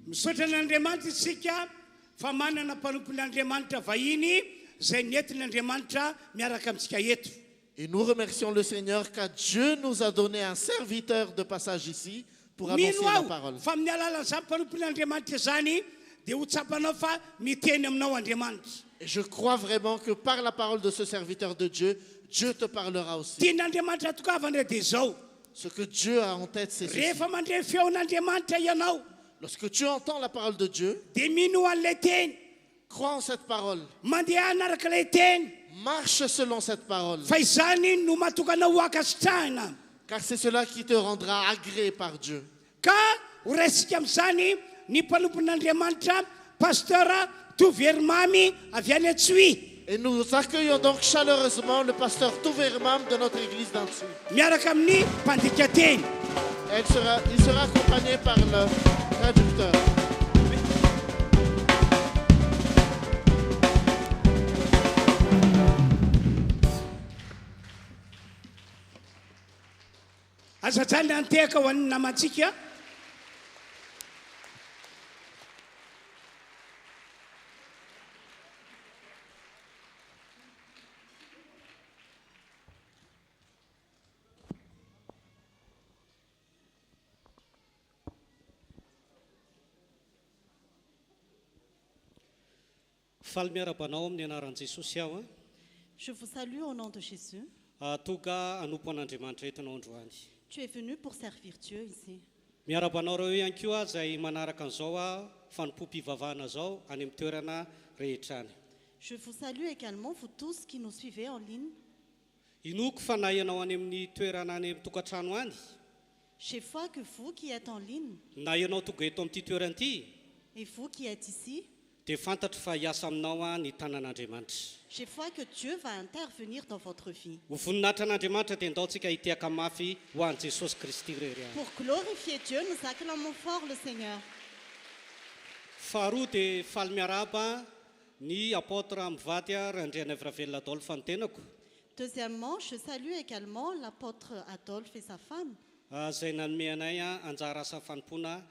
Misaotra n'Andriamanitra isika fa manana mpanompon'Andriamanitra vahiny zay nentin'Andriamanitra miaraka amintsika eto. Et nous remercions le Seigneur car Dieu nous a donné un serviteur de passage ici pour annoncer la parole. Fa amin'ny alalan'izany mpanompon'Andriamanitra zany dia ho tsapanao fa miteny aminao Andriamanitra. Et je crois vraiment que par la parole de ce serviteur de Dieu, Dieu te parlera aussi. Tian'Andriamanitra tokavana dia zao. Ce que Dieu a en tête, c'est ceci. Rehefa mandray feon'Andriamanitra ianao, Lorsque tu entends la parole de Dieu, dia mino an'ilay teny, crois en cette parole. mandeha anaraka ilay teny, Marche selon cette parole. fa izany no mahatonga ho ankasitrahana. Car c'est cela qui te rendra agréé par Dieu. Ka ho raisika amin'izany ny mpanompon'Andriamanitra pasteur Tovermamy avy any Antsohy. Et nous accueillons donc chaleureusement le pasteur Touvermam de notre église d'Antsohy. Miaraka amin'ny mpandika teny. Il sera accompagné par le traducteur. Azajany antehaka ho an'ny namantsika. Faly miarabanao amin'ny anaran'i Jesosy aho a. Je vous salue au nom de Jésus. Toga anompo an'Andriamanitra etonao androany. Tu es venu pour servir Dieu ici. Miarabanao ireo ihany koa izay manaraka an'izao a fanompo-pivavahana zao any amin'ny toerana rehetra any. Je vous salue également, vous tous qui nous suivez en ligne, Inoko fa na ianao any amin'ny toerana any amin'ny tokantrano any, chez foi que vous qui êtes en ligne na ianao tonga eto amin'ity toerana ity, et vous qui êtes ici, dia fantatra fa hiasa aminao a ny tanan'Andriamanitra. chez foi que Dieu va intervenir dans votre vie Ho voninahitra an'Andriamanitra dia andaontsika hitehaka mafy ho an'i Jesosy Kristy rery any. pour glorifier Dieu. Nous acclamons fort le Seigneur. Faharoa dia faly miaraba ny apôtre mivady a Randriana Avravelona Adolphe fanotenako. Deuxièmement, je salue également l'apôtre Adolphe et sa femme Izay nanome anay a anjara asa fanompoana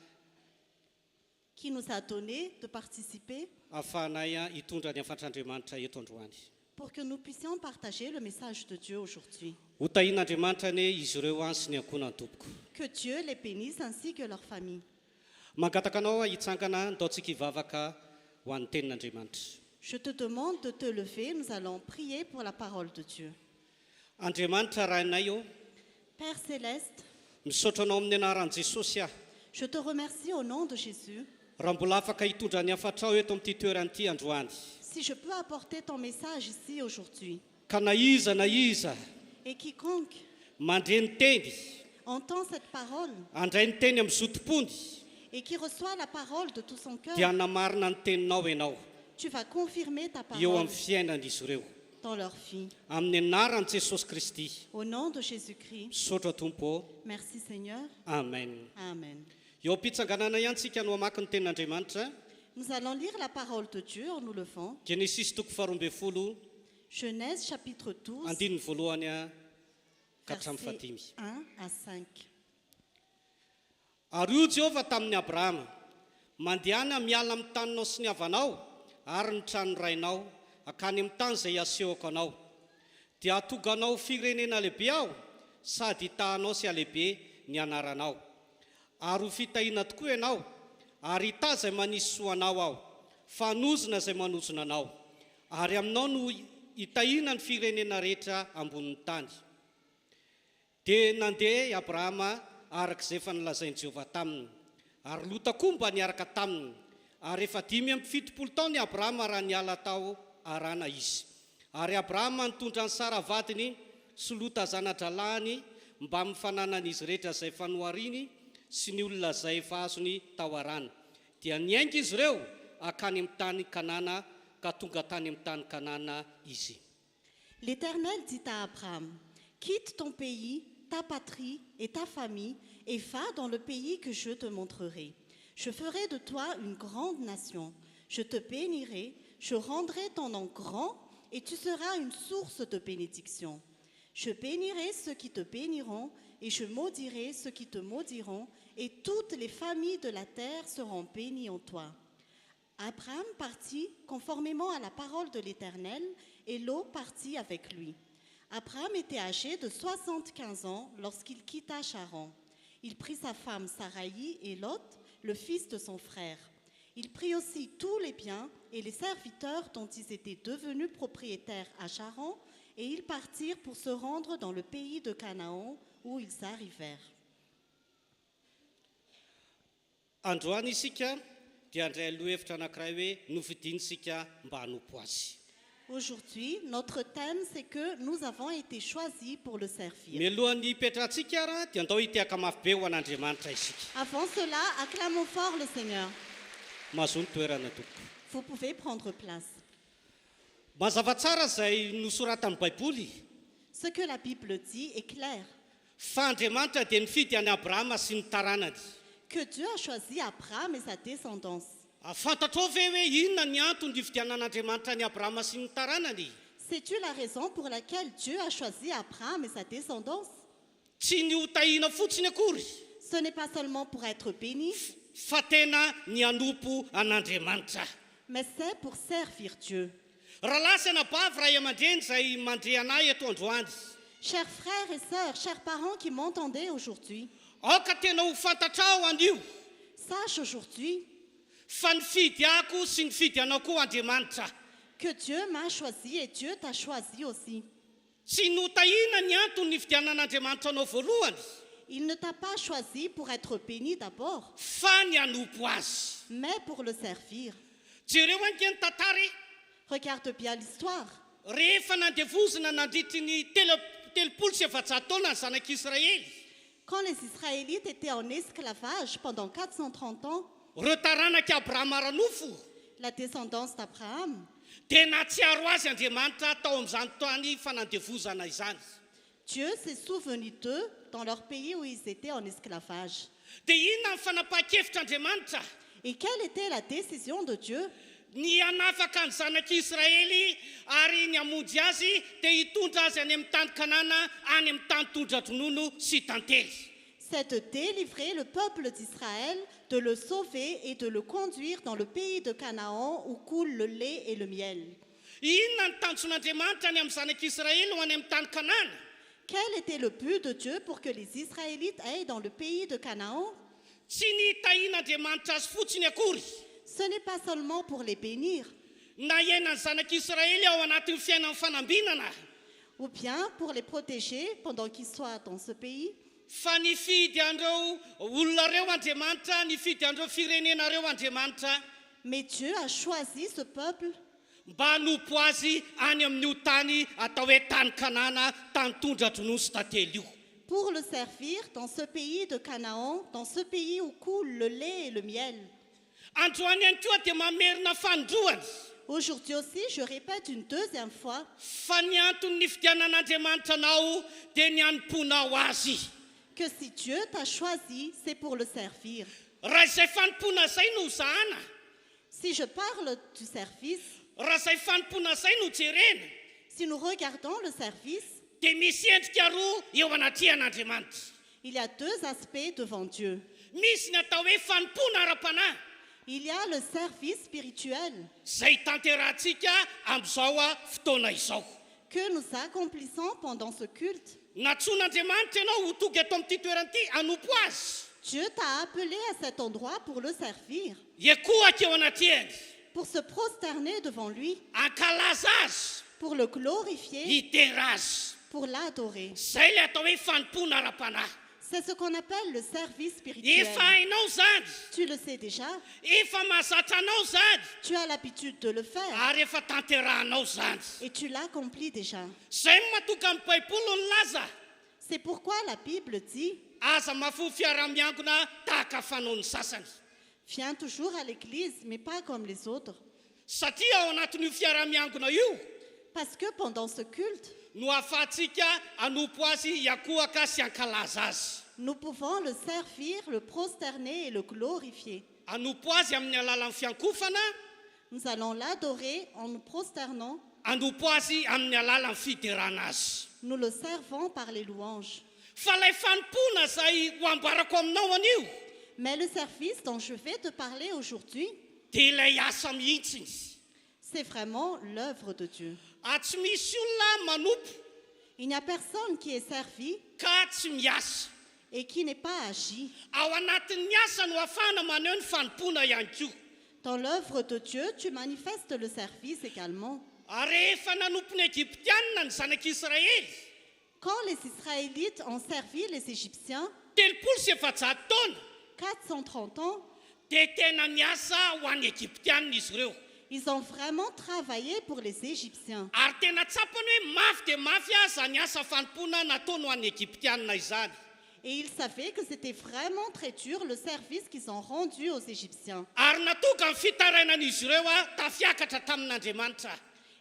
qui nous a donné de participer ahafahanay a hitondra ny afatr'Andriamanitra eto androany. pour que nous puissions partager le message de Dieu aujourd'hui. Ho tahian'Andriamanitra ane izy ireo any sy ny ankonany tompoko. Que Dieu les bénisse ainsi que leur famille. Mangataka anao a hitsangana nataontsika hivavaka ho an'ny tenin'Andriamanitra. Je te demande de te lever, nous allons prier pour la parole de Dieu. Andriamanitra rainay io, Père céleste, misaotra anao amin'ny anaran'i Jesosy aho. je te remercie au nom de Jésus. Raha mbola afaka hitondra ny afatrao eto amin'ity toeran'ity androany. Si je peux apporter ton message ici aujourd'hui, Ka na iza et quiconque mandre ny teny, entend cette parole andray ny teny amin'ny zotopony, et qui reçoit la parole de tout son cœur, dia hanamarina ny teninao ianao tu vas confirmer ta eo parole amin'ny fiainan'izy ireo. dans leur vie. Amin'ny anaran'i Jesosy Kristy, Au nom de Jésus-Christ, misaotra tompo. merci Seigneur. Amen. Amen. Eo am-pitsanganana ihany tsika no hamaky ny tenin'Andriamanitra. Nous allons lire la parole de Dieu en nous levant. Genesis toko 12, Genèse chapitre 12, andininy voalohany a ka hatramin'ny versets fahatimy. 1 à 5. Ary io Jehova tamin'ny Abrahama, mandehana miala amin'ny taninao sy ny havanao ary ny trano rainao akany amin'ny tany izay asehoko anao. Dia hatoganao firenena lehibe aho sady hitahanao sy alehibe ny anaranao. Ary ho fitahiana tokoa ianao, ary hita izay manisy soanao aho, fanozona izay manozona anao. Ary aminao no hitahiana ny firenena rehetra ambonin'ny tany. Dia nandeha Abrahama arak'izay efa nolazain'i Jehova taminy, ary Lota koa mba niaraka taminy. Ary efa 570 taona i Abrahama raha niala tao arana izy. Ary Abrahama nitondra ny Sara vadiny sy Lota zana-dralahany mba mifananan'izy rehetra izay fanohariny sy ny olona izay efa azony tao arana. Dia niainga izy ireo akany amin'ny tany Kanana ka tonga tany amin'ny tany Kanana izy. L'Éternel dit à Abraham, quitte ton pays, ta patrie et ta famille et va dans le pays que je te montrerai. Je ferai de toi une grande nation. Je te bénirai, je rendrai ton nom grand et tu seras une source de bénédiction. Je bénirai ceux qui te béniront et je maudirai ceux qui te maudiront et toutes les familles de la terre seront bénies en toi. Abraham partit conformément à la parole de l'Éternel et Lot partit avec lui. Abraham était âgé de 75 ans lorsqu'il quitta Charan. Il prit sa femme Saraï et Lot, le fils de son frère. Il prit aussi tous les biens et les serviteurs dont ils étaient devenus propriétaires à Charan et ils partirent pour se rendre dans le pays de Canaan où ils arrivèrent. Androany isika dia andray aloha-hevitra anankiray hoe nofidinisika mba hanompo azy. Aujourd'hui, notre thème, c'est que nous avons été choisis pour le servir. Mialohan'ny hipetrahantsika ara dia andao hitehaka mafy be ho an'Andriamanitra isika. Avant cela, acclamons fort le Seigneur. Mahazo ny toerana tompoko. Vous pouvez prendre place. Mazava tsara izay nosoratan'ny Baiboly Ce que la Bible dit est clair, fa Andriamanitra dia nifidy an'i Abrahama sy ny taranany. que Dieu a choisi Abraham et sa descendance. Fantatrao ve hoe inona ny antony fidianan'Andriamanitra ny Abrahama sy ny taranany? Sais-tu la raison pour laquelle Dieu a choisi Abraham et sa descendance? Tsy ny hotahiana fotsiny akory, Ce n'est pas seulement pour être béni, fa tena ny hanompo an'Andriamanitra. mais c'est pour servir Dieu. Raha lasana bavy ray aman-dreny izay mandre anahy eto androany. Chers frères et sœurs, chers parents qui m'entendez aujourd'hui, Aoka tena ho fantatrao an'io sache aujourd'hui fa nifidy ako sy nifidy anao koa Andriamanitra. que Dieu m'a choisi et Dieu t'a choisi aussi. Tsy notahiana ny antony nifidianan'Andriamanitra anao voalohany, Il ne t'a pas choisi pour être béni d'abord, fa ny hanompo azy. mais pour le servir. Jereo ankeny tantara Regarde bien l'histoire. rehefa nandevozana nandritry ny 700 taona ny zanak'Israely. Quand les Israélites étaient en esclavage pendant 430 ans, Reo taranaka Abrahama ranofo la descendance d'Abraham, dia natsiaro azy Andriamanitra tao amin'izany tany fanandevozana izany. Dieu s'est souvenu d'eux dans leur pays où ils étaient en esclavage. Dia inona ny fanapahan-kevitr'Andriamanitra? Et quelle était la décision de Dieu? Ny hanafaka ny zanak'Israely ary ny hamonjy azy dia hitondra azy any amin'ny tany Kanana, any amin'ny tany tondra-dronono sy tantely. C'est de délivrer le peuple d'Israël, de le sauver et de le conduire dans le pays de Canaan où coule le lait et le miel. Inona ny tanjon'Andriamanitra ny amin'ny zanak'Israely ho any amin'ny tany Kanana? Quel était le but de Dieu pour que les Israélites aillent dans le pays de Canaan? Tsy ny hitahian'Andriamanitra azy fotsiny akory, Ce n'est pas seulement pour les bénir, na iainany zanak'Israely ao anatin'ny fiainan'ny fanambinana, ou bien pour les protéger pendant qu'ils soient dans ce pays, fa nifidy an'ireo olona reo Andriamanitra, nifidy an'ireo firenena reo Andriamanitra mais Dieu a choisi ce peuple mba hanompo azy any amin'io tany atao hoe tany Kanana, tany tondra-dronono sy tantely io. pour le servir dans ce pays de Canaan, dans ce pays où coule le lait et le miel. Androany ihany koa dia mamerina fanondroany Aujourd'hui aussi, je répète une deuxième fois, fa ny antony nifidianan'Andriamanitra anao dia ny hanomponao azy. que si Dieu t'a choisi, c'est pour le servir. Raha izay fanompoana izay no zahana, Si je parle du service, raha izay fanompoana izay no jerena, si nous regardons le service, dia misy endrika roa eo anatrihan'Andriamanitra. il y a deux aspects devant Dieu. misy ny atao hoe fanompona ara-panahy Il y a le service spirituel zay tanterantsika amin'izao fotoana izao. que nous accomplissons pendant ce culte. Natsoan'Andriamanitra ianao ho toga eto amin'ity toerana ity hanompo azy. Dieu t'a appelé à cet endroit pour le servir, Ekohaka eo anatyeny pour se prosterner devant lui, ankalaza azy, pour le glorifier, hitera azy. pour l'adorer. Zay le atao hoe fanompona ara-panahy. C'est ce qu'on appelle le service spirituel. Efa hainao zany, Tu le sais déjà, efa mahazatra anao zany, tu as l'habitude de le faire ary efa tanterahanao zany. et tu l'accomplis déjà. Zay no matoka amin'ny Baiboly ny laza. C'est pourquoi la Bible dit, Aza mahafoy fiara-miangona tahaka fanaon'ny sasany. viens toujours à l'église, mais pas comme les autres. Satria ao anatin'io fiara-miangona io Parce que pendant ce culte, no ahafahantsika hanompo azy hiakohaka sy hankalaza azy. nous pouvons le servir, le prosterner et le glorifier. Hanompo azy amin'ny alalan'ny fiankofana, Nous allons l'adorer en nous prosternant. hanompo azy amin'ny alalan'ny fiderana azy. Nous le servons par les louanges. Fa ilay fanompona zay ho amboarako aminao anio Mais le service dont je vais te parler aujourd'hui, dia ilay asa mihitsiny. c'est vraiment l'œuvre de Dieu. Tsy misy olona manompo Il n'y a personne qui est servi ka tsy miasa. et qui n'est pas agi. Ao anatin'ny asa no ahafahana maneho ny fanompona ihany koa. Dans l'œuvre de Dieu, tu manifestes le service également. Ary rehefa nanompo ny Egyptianina ny zanak'Israely Quand les Israélites ont servi les Égyptiens, 370 taona 430 ans, dia tena niasa ho an'ny Egyptianina izy ireo. ils ont vraiment travaillé pour les Égyptiens. Ary tena tsapany hoe mafy dia mafy aza ny asa fanompona nataony ho an'ny Egyptianina izany. Et ils savaient que c'était vraiment très dur le service qu'ils ont rendu aux Égyptiens. Ary natoka ny fitarainan'izy ireo tafiakatra tamin'Andriamanitra.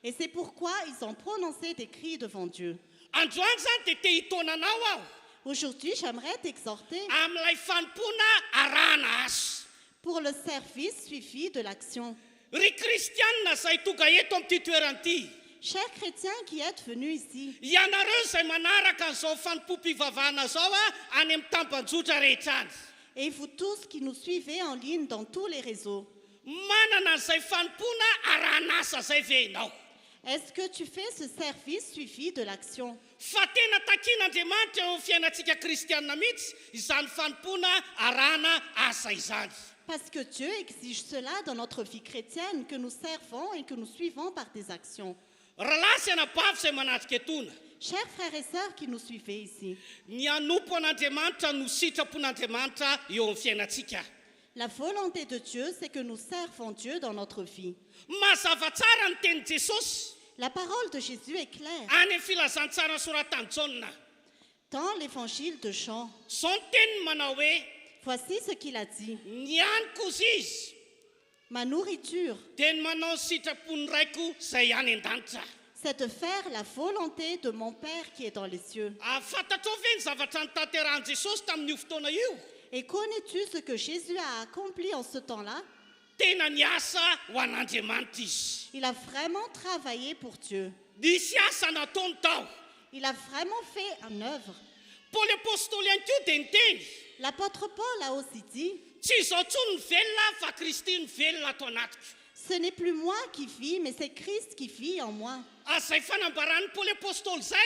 Et c'est pourquoi ils ont prononcé des cris devant Dieu. Androany zany dia te hitonanao aho Aujourd'hui, j'aimerais t'exhorter amin'ilay fanompona arahana azy. pour le service suivi de l'action. Ry kristianina zay tonga eto amin'ity toerana ity, Chers chrétiens qui êtes venus ici, ianareo zay manaraka an'izao fanompo-pivavahana zao any amin'ny tambanjotra rehetra any, et vous tous qui nous suivez en ligne dans tous les réseaux, manana an'izay fanompona arahana asa zay ve ianao. est-ce que tu fais ce service suivi de l'action? Fa tena takian'Andriamanitra eo amin'ny fiainantsika kristianina mihitsy izany fanompona arahana asa izany. Parce que Dieu exige cela dans notre vie chrétienne, que nous servons et que nous suivons par des actions. Rahalahy sy anabavy zay manatrika etona, Chers frères et sœurs qui nous suivez ici, ny hanompo an'Andriamanitra no sitrapon'Andriamanitra eo amin'ny fiainantsika. la volonté de Dieu, c'est que nous servons Dieu dans notre vie. Mazava tsara ny tenin' Jesosy La parole de Jésus est claire. any amin'ny filazantsara soratany Jaona. Dans l'évangile de Jean, Zao ny teniny manao hoe voici ce qu'il a dit. ny haniko koza izy Ma nourriture, dia ny manao ny sitrapony raiko zay any an-danitra. c'est de faire la volonté de mon Père qui est dans les cieux. Fantatrao ve ny zavatra nitanterahan'i Jesosy tamin'io fotoana io? Et connais-tu ce que Jésus a accompli en ce temps-là? Tena niasa ho an'Andriamanitra izy. Il a vraiment travaillé pour Dieu. Nisy asa nataony tao. Il a vraiment fait en œuvre. Paoly apôstôly ihany koa dia niteny, L'apôtre Paul a aussi dit, tsy izaho tsony ny velona fa Kristy ny velona ato anatiko. ce n'est plus moi qui vis, mais c'est Christ qui vit en moi. Zay fanambarany Paoly apôstôly zay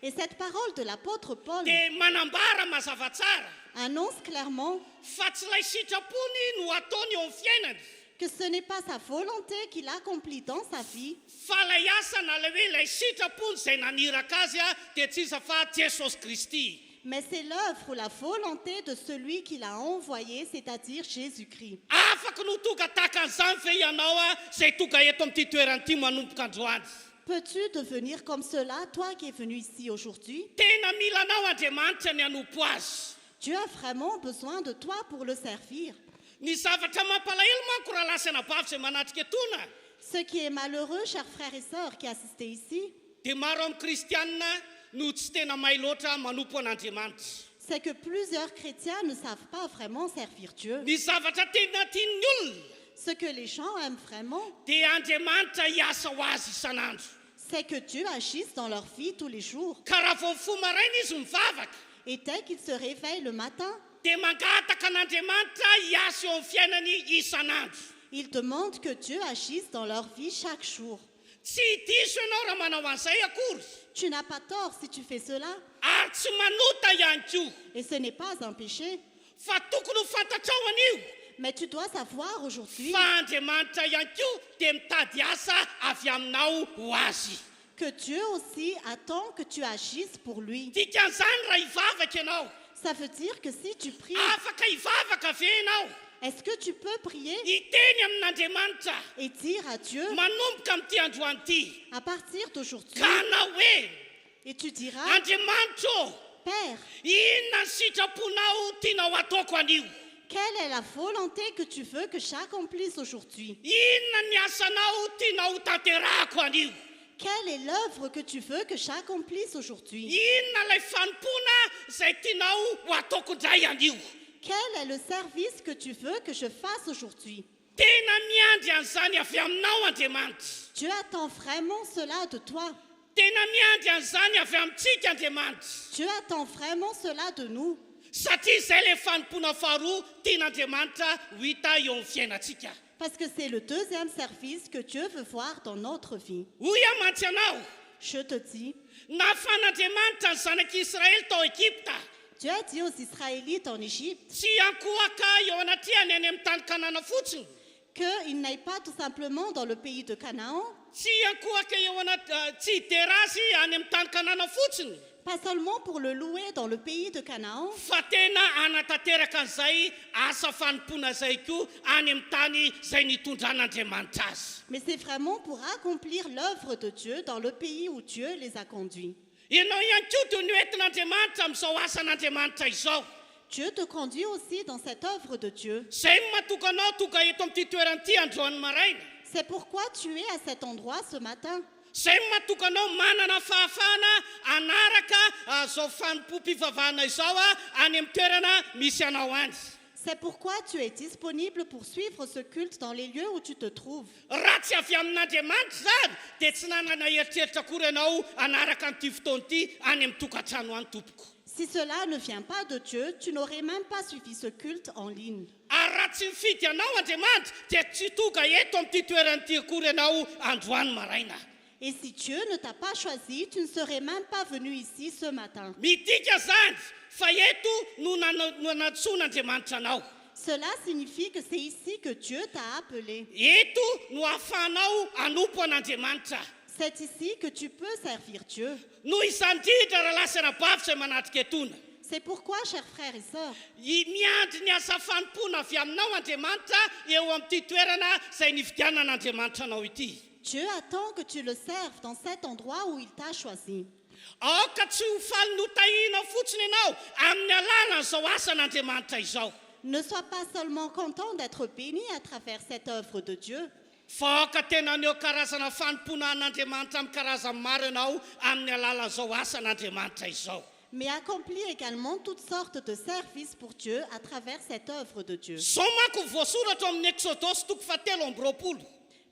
Et cette parole de l'apôtre Paul dia manambara mazava tsara annonce clairement fa tsy ilay sitrapony no ataony eo amin'ny fiainany, que ce n'est pas sa volonté qu'il accomplit dans sa vie, fa ilay asa na ilay hoe ilay sitrapony zay naniraka azy dia tsy iza fa Jesosy Kristy. mais c'est l'œuvre ou la volonté de celui qui l'a envoyé, c'est-à-dire Jésus-Christ. Afaka no tonga tahaka an'izany ve ianao zay tonga eto amin'ity toerana ity manomboka androany? Peux-tu devenir comme cela, toi qui es venu ici aujourd'hui? Tena mila anao Andriamanitra ny hanompo azy. Dieu a vraiment besoin de toi pour le servir. Ny zavatra mampalahelo manko raha lasa anabavy zay manatrika etona Ce qui est malheureux, chers frères et sœurs qui assistez ici, dia maro amin'ny kristianina no tsy tena mahay loatra manompo an'Andriamanitra. c'est que plusieurs chrétiens ne savent pas vraiment servir Dieu. Ny zavatra tena tian'ny olona Ce que les gens aiment vraiment, dia Andriamanitra hiasa ho azy isan'andro. c'est que Dieu agisse dans leur vie tous les jours. Ka raha vao mifoha maraina izy mivavaka Et dès qu'ils se réveillent le matin, dia mangataka an'Andriamanitra hiasa eo amin'ny fiainany isan'andro. Ils demandent que Dieu agisse dans leur vie chaque jour. Tsy diso ianao raha manao an'izay akory. Tu n'as pas tort si tu fais cela. Ary tsy manota ihany koa. Et ce n'est pas un péché. Fa tokony ho fantatrao an'io. Mais tu dois savoir aujourd'hui Fa Andriamanitra ihany koa dia mitady asa avy aminao ho azy. que Dieu aussi attend que tu agisses pour lui. Dikan'izany raha hivavaka ianao. Ça veut dire que si tu pries, Afaka hivavaka ve ianao? est-ce que tu peux prier Hiteny amin'Andriamanitra. et dire à Dieu, Manomboka amin'ity androany ity. à partir d'aujourd'hui, Ka na hoe et tu diras, Andriamanitra ô, Père, inona ny sitraponao tianao ataoko anio? quelle est la volonté que tu veux que j'accomplisse aujourd'hui? Inona ny asanao tianao tanterahako anio? Quelle est l'œuvre que tu veux que j'accomplisse aujourd'hui? Inona ilay fanompona izay tianao ho ataoko indray anio? Quel est le service que tu veux que je fasse aujourd'hui? Tena miandry an'izany avy aminao Andriamanitra. Dieu attend vraiment cela de toi. Tena miandry an'izany avy amintsika Andriamanitra. Dieu attend vraiment cela de nous. Satria izay ilay fanompona faharoa tian'Andriamanitra ho hita eo amin'ny fiainantsika. Parce que c'est le deuxième service que Dieu veut voir dans notre vie. Hoy aho mantsy anao, Je te dis, nafan'Andriamanitra ny zanak'Israely tao Egypta. Dieu a dit aux Israélites en Égypte Tsy ankohaka eo anatriany any amin'ny tany Kanana fotsiny. qu'ils n'aillent pas tout simplement dans le pays de Canaan, Tsy ankohaka eo tsy hiderazy any amin'ny tany Kanana fotsiny. pas seulement pour le louer dans le pays de Canaan, Fa tena anatanteraka an'izay asa fanompona izay koa any amin'ny tany izay nitondran'Andriamanitra azy. mais c'est vraiment pour accomplir l'œuvre de Dieu dans le pays où Dieu les a conduits. Ianao ihany koa toy ny hoentin'Andriamanitra amin'izao asan'Andriamanitra izao. Dieu te conduit aussi dans cette œuvre de Dieu. Izay no mahatonga anao tonga eto amin'ity toeran'ity androany maraina. C'est pourquoi tu es à cet endroit ce matin. Izay no mahatonga anao manana fahafahana anaraka zao fanompo-pivavahana izao any amin'ny toerana misy anao any. C'est pourquoi tu es disponible pour suivre ce culte dans les lieux où tu te trouves. Raha tsy avy amin'Andriamanitra zany dia tsy nanana eritreritra akory ianao anaraka an'ity fotoana ity any amin'ny tokantrano any tompoko. Si cela ne vient pas de Dieu, tu n'aurais même pas suivi ce culte en ligne. Ary raha tsy mifidy anao Andriamanitra dia tsy tonga eto amin'ity toeran'ity akory ianao androany maraina. Et si Dieu ne t'a pas choisi, tu ne serais même pas venu ici ce matin. Midika zany fa eto no nanatsoan'Andriamanitra anao. Cela signifie que c'est ici que Dieu t'a appelé. Eto no ahafahanao anompo an'Andriamanitra. C'est ici que tu peux servir Dieu. Noho izany indrindra raha lasana bavy izay manatrika etona. C'est pourquoi, chers frères et sœurs, Miandry ny asa fanompona avy aminao Andriamanitra eo amin'ity toerana izay nividianan'Andriamanitra anao ity. Dieu attend que tu le serves dans cet endroit où il t'a choisi. Aoka tsy ho faly notahinao fotsiny ianao amin'ny alalan'izao asan'Andriamanitra izao. Ne sois pas seulement content d'être béni à travers cette œuvre de Dieu, Fa aoka tena aneo karazana fanompona an'Andriamanitra amin'ny karazany maro ianao amin'ny alalan'izao asan'Andriamanitra izao. mais accomplis également toutes sortes de services pour Dieu à travers cette œuvre de Dieu. Zao manko ny voasoratra amin'ny Exodosy toko fahatelo amby roapolo.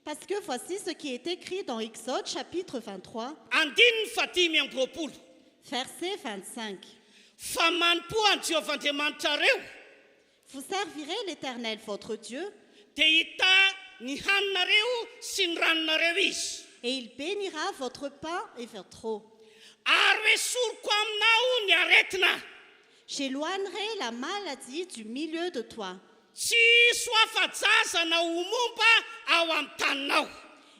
Parce que voici ce qui est écrit dans Exode chapitre 23, Andininy fadimy amby roapolo. verset 25. Fa manompo any Jehovah'Andriamanitra reo Vous servirez l'Éternel votre Dieu, dia hita ny haninareo sy ny ranonareo izy. et il bénira votre pain et votre eau. Ary esoriko aminao ny aretina. J'éloignerai la maladie du milieu de toi. Tsy soafa-jazana ho momba ao amin'ny taninao.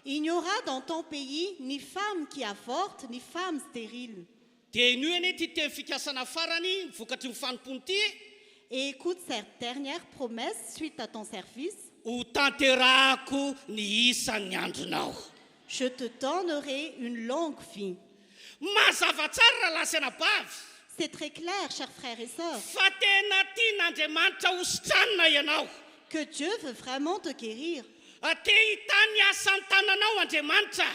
Il n'y aura dans ton pays ni femme qui avorte, ni femme stérile. Dia iny eny ty teny fikasana farany vokatry ny fanompony ity Et écoute cette dernière promesse suite à ton service. ho tanterahako ny isan'ny andronao. Je te donnerai une longue vie. Mazava tsara raha lasana bavy C'est très clair, chers frères et sœurs, fa tena tian'Andriamanitra ho sitranina ianao. que Dieu veut vraiment te guérir. Te hita ny asan'ny tananao Andriamanitra.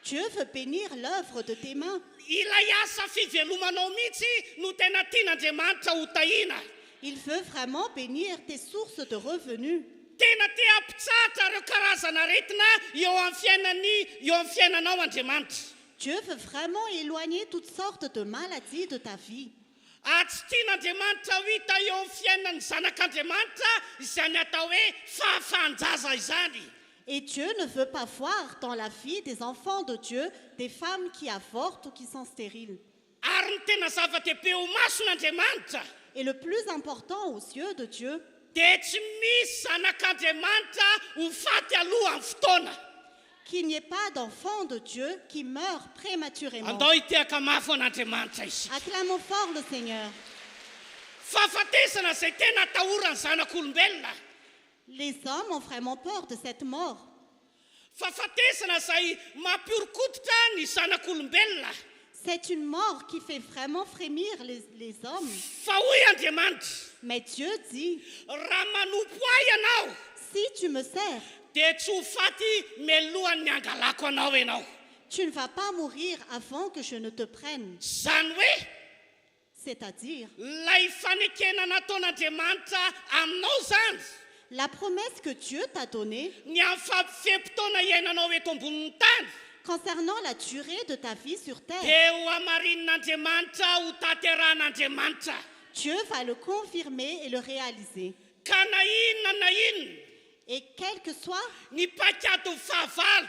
Dieu veut bénir l'œuvre de tes mains. Ilay asa fivelomanao mihitsy no tena tian'Andriamanitra ho tahina. Il veut vraiment bénir tes sources de revenus. Tena te ampitsahatra ireo karazana aretina eo amin'ny fiainanao Andriamanitra. Dieu veut vraiment éloigner toutes sortes de maladies de ta vie. tsy tian'andriamanitra ho hita eo amin'ny fiainan'ny zanak'andriamanitra izany atao hoe fahafanjaza izany. Et Dieu ne veut pas voir dans la vie des enfants de Dieu des femmes qui avortent ou qui sont stériles. Ary ny tena zava-dehibe ho mason'andriamanitra Et le plus important aux yeux de Dieu, dia tsy misy zanak'andriamanitra ho faty aloha amin'ny fotoana. qu'il n'y ait pas d'enfants de Dieu qui meurent prématurément. Andao hitehaka mafy an'andriamanitra isika. Acclamons fort le Seigneur. Fahafatesana izay tena atahorany zanak'olombelona. Les hommes ont vraiment peur de cette mort. Fahafatesana izay mampiorokototra ny zanak'olombelona. C'est une mort qui fait vraiment frémir les hommes. Fa hoy Andriamanitra, Mais Dieu dit, raha manompo ahy ianao si tu me sers, dia tsy ho faty melohan'ny angalako anao ianao. tu ne vas pas mourir avant que je ne te prenne. Zany hoe C'est-à-dire, lay fanekena nataon'Andriamanitra aminao zany la promesse que Dieu t'a donnée ny amin'ny fampifem-potoana iainanao eto ambonin'ny tany concernant la durée de ta vie sur terre, dia ho amarin'Andriamanitra ho taterahan'Andriamanitra. Dieu va le confirmer et le réaliser. Ka na inona Et quel que soit ny pakady ny fahavalo,